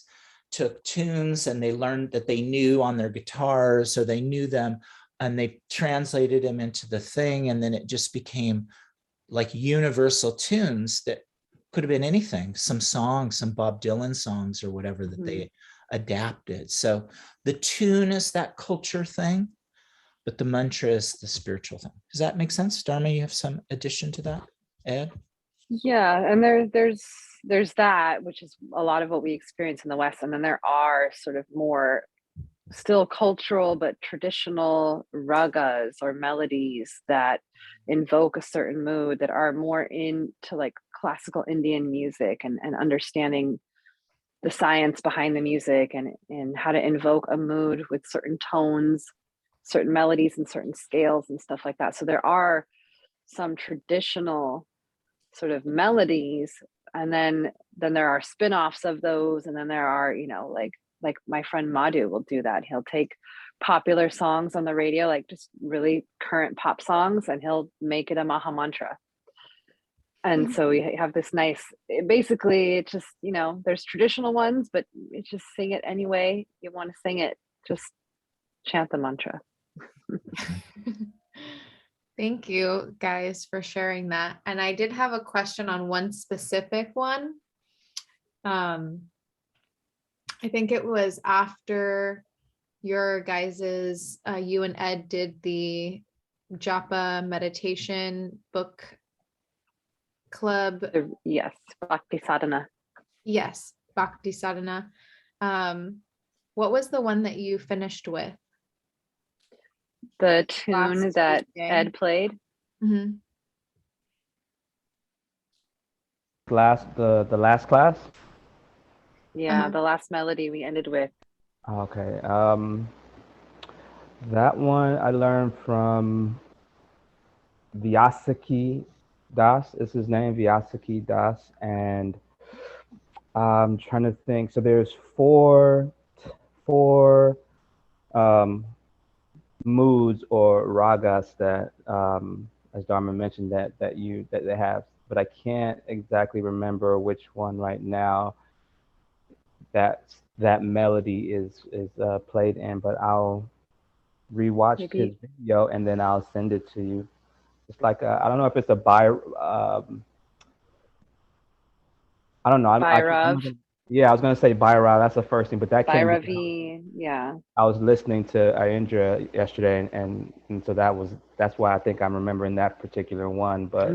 [SPEAKER 2] took tunes and they learned that they knew on their guitars, so they knew them and they translated them into the thing. And then it just became like universal tunes that could have been anything, some songs, some Bob Dylan songs or whatever that they adapted. So the tune is that culture thing, but the mantra is the spiritual thing. Does that make sense? Dharma, you have some addition to that? Ed?
[SPEAKER 1] Yeah, and there's that, which is a lot of what we experience in the West, and then there are sort of more still cultural but traditional ragas or melodies that invoke a certain mood, that are more into like classical Indian music and understanding the science behind the music and how to invoke a mood with certain tones, certain melodies and certain scales and stuff like that. So there are some traditional sort of melodies, and then there are spin-offs of those, and then there are, like my friend Madhu will do that. He'll take popular songs on the radio, like just really current pop songs, and he'll make it a Maha Mantra. And so we have this nice, basically it's just, there's traditional ones, but it's just sing it any way you want to sing it. Just chant the mantra.
[SPEAKER 4] Thank you guys for sharing that. And I did have a question on one specific one. I think it was after your guys's, you and Ed did the Japa meditation book club.
[SPEAKER 1] Yes, Bhakti Sadhana.
[SPEAKER 4] Yes, Bhakti Sadhana. What was the one that you finished with?
[SPEAKER 1] The tune that Ed played.
[SPEAKER 6] The last class?
[SPEAKER 1] Yeah, the last melody we ended with.
[SPEAKER 6] Okay. That one I learned from Vyasaki Das is his name, Vyasaki Das. And I'm trying to think. So there's four moods or ragas that, as Dharma mentioned, that they have, but I can't exactly remember which one right now that melody is played in. But I'll rewatch his video and then I'll send it to you. It's like I don't know if it's a I don't know.
[SPEAKER 1] Bhairav,
[SPEAKER 6] Yeah, I was gonna say Bhairav. That's the first thing, but that came.
[SPEAKER 1] Bhairavi, yeah.
[SPEAKER 6] I was listening to Indra yesterday, and so that's why I think I'm remembering that particular one. But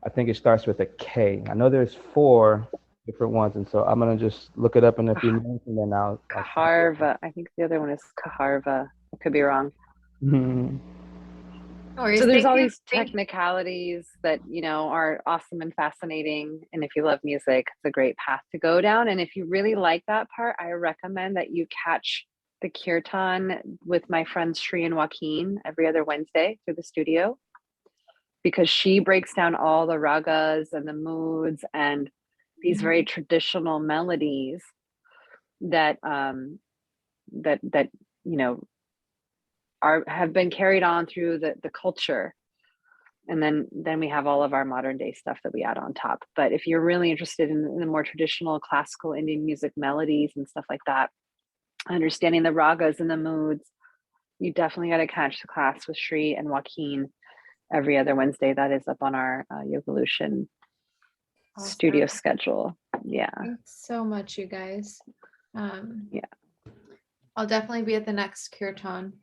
[SPEAKER 6] I think it starts with a K. I know there's 4 different ones, and so I'm gonna just look it up in a few minutes, and then I'll
[SPEAKER 1] Kaharva. I think the other one is Kaharva. I could be wrong. So there's all these technicalities that, you know, are awesome and fascinating. And if you love music, it's a great path to go down. And if you really like that part, I recommend that you catch the kirtan with my friends Shri and Joaquin every other Wednesday through the studio, because she breaks down all the ragas and the moods and these very traditional melodies that that you know have been carried on through the culture. And then we have all of our modern day stuff that we add on top. But if you're really interested in the more traditional classical Indian music melodies and stuff like that, understanding the ragas and the moods, you definitely got to catch the class with Shri and Joaquin every other Wednesday. That is up on our Yogalution studio schedule. Yeah.
[SPEAKER 4] Thanks so much, you guys.
[SPEAKER 1] Yeah.
[SPEAKER 4] I'll definitely be at the next kirtan.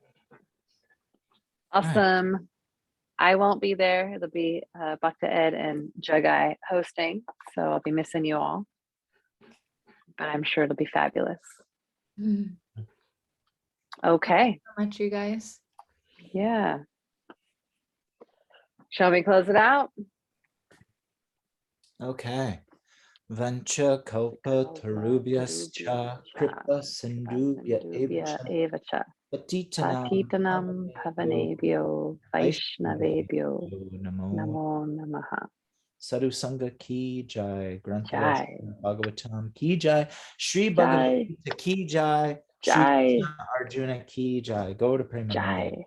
[SPEAKER 1] Awesome. Right. I won't be there. It'll be Bhakta Ed and Jagai hosting, so I'll be missing you all. But I'm sure it'll be fabulous. Okay.
[SPEAKER 4] Thanks so much, you guys.
[SPEAKER 1] Yeah. Shall we close it out?
[SPEAKER 2] Okay. Vancha kalpa tarubhyascha kripa sindubhya evacha
[SPEAKER 1] patitanam pavanebhyo vaishnavebhyo namo namaha.
[SPEAKER 2] Sadhu Sangha ki jai, Granth Bhagavatam ki jai, Shri Bhagavad Gita ki jai, Shri Arjuna ki jai. Go to Premanand.
[SPEAKER 1] Jai.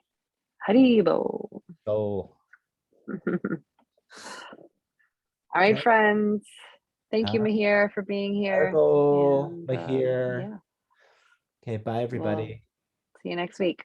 [SPEAKER 1] Haribo.
[SPEAKER 2] Go.
[SPEAKER 1] All right, friends. Thank you, Mahir, for being here.
[SPEAKER 2] Mahir.
[SPEAKER 1] Yeah.
[SPEAKER 2] Okay, bye, everybody.
[SPEAKER 1] We'll see you next week.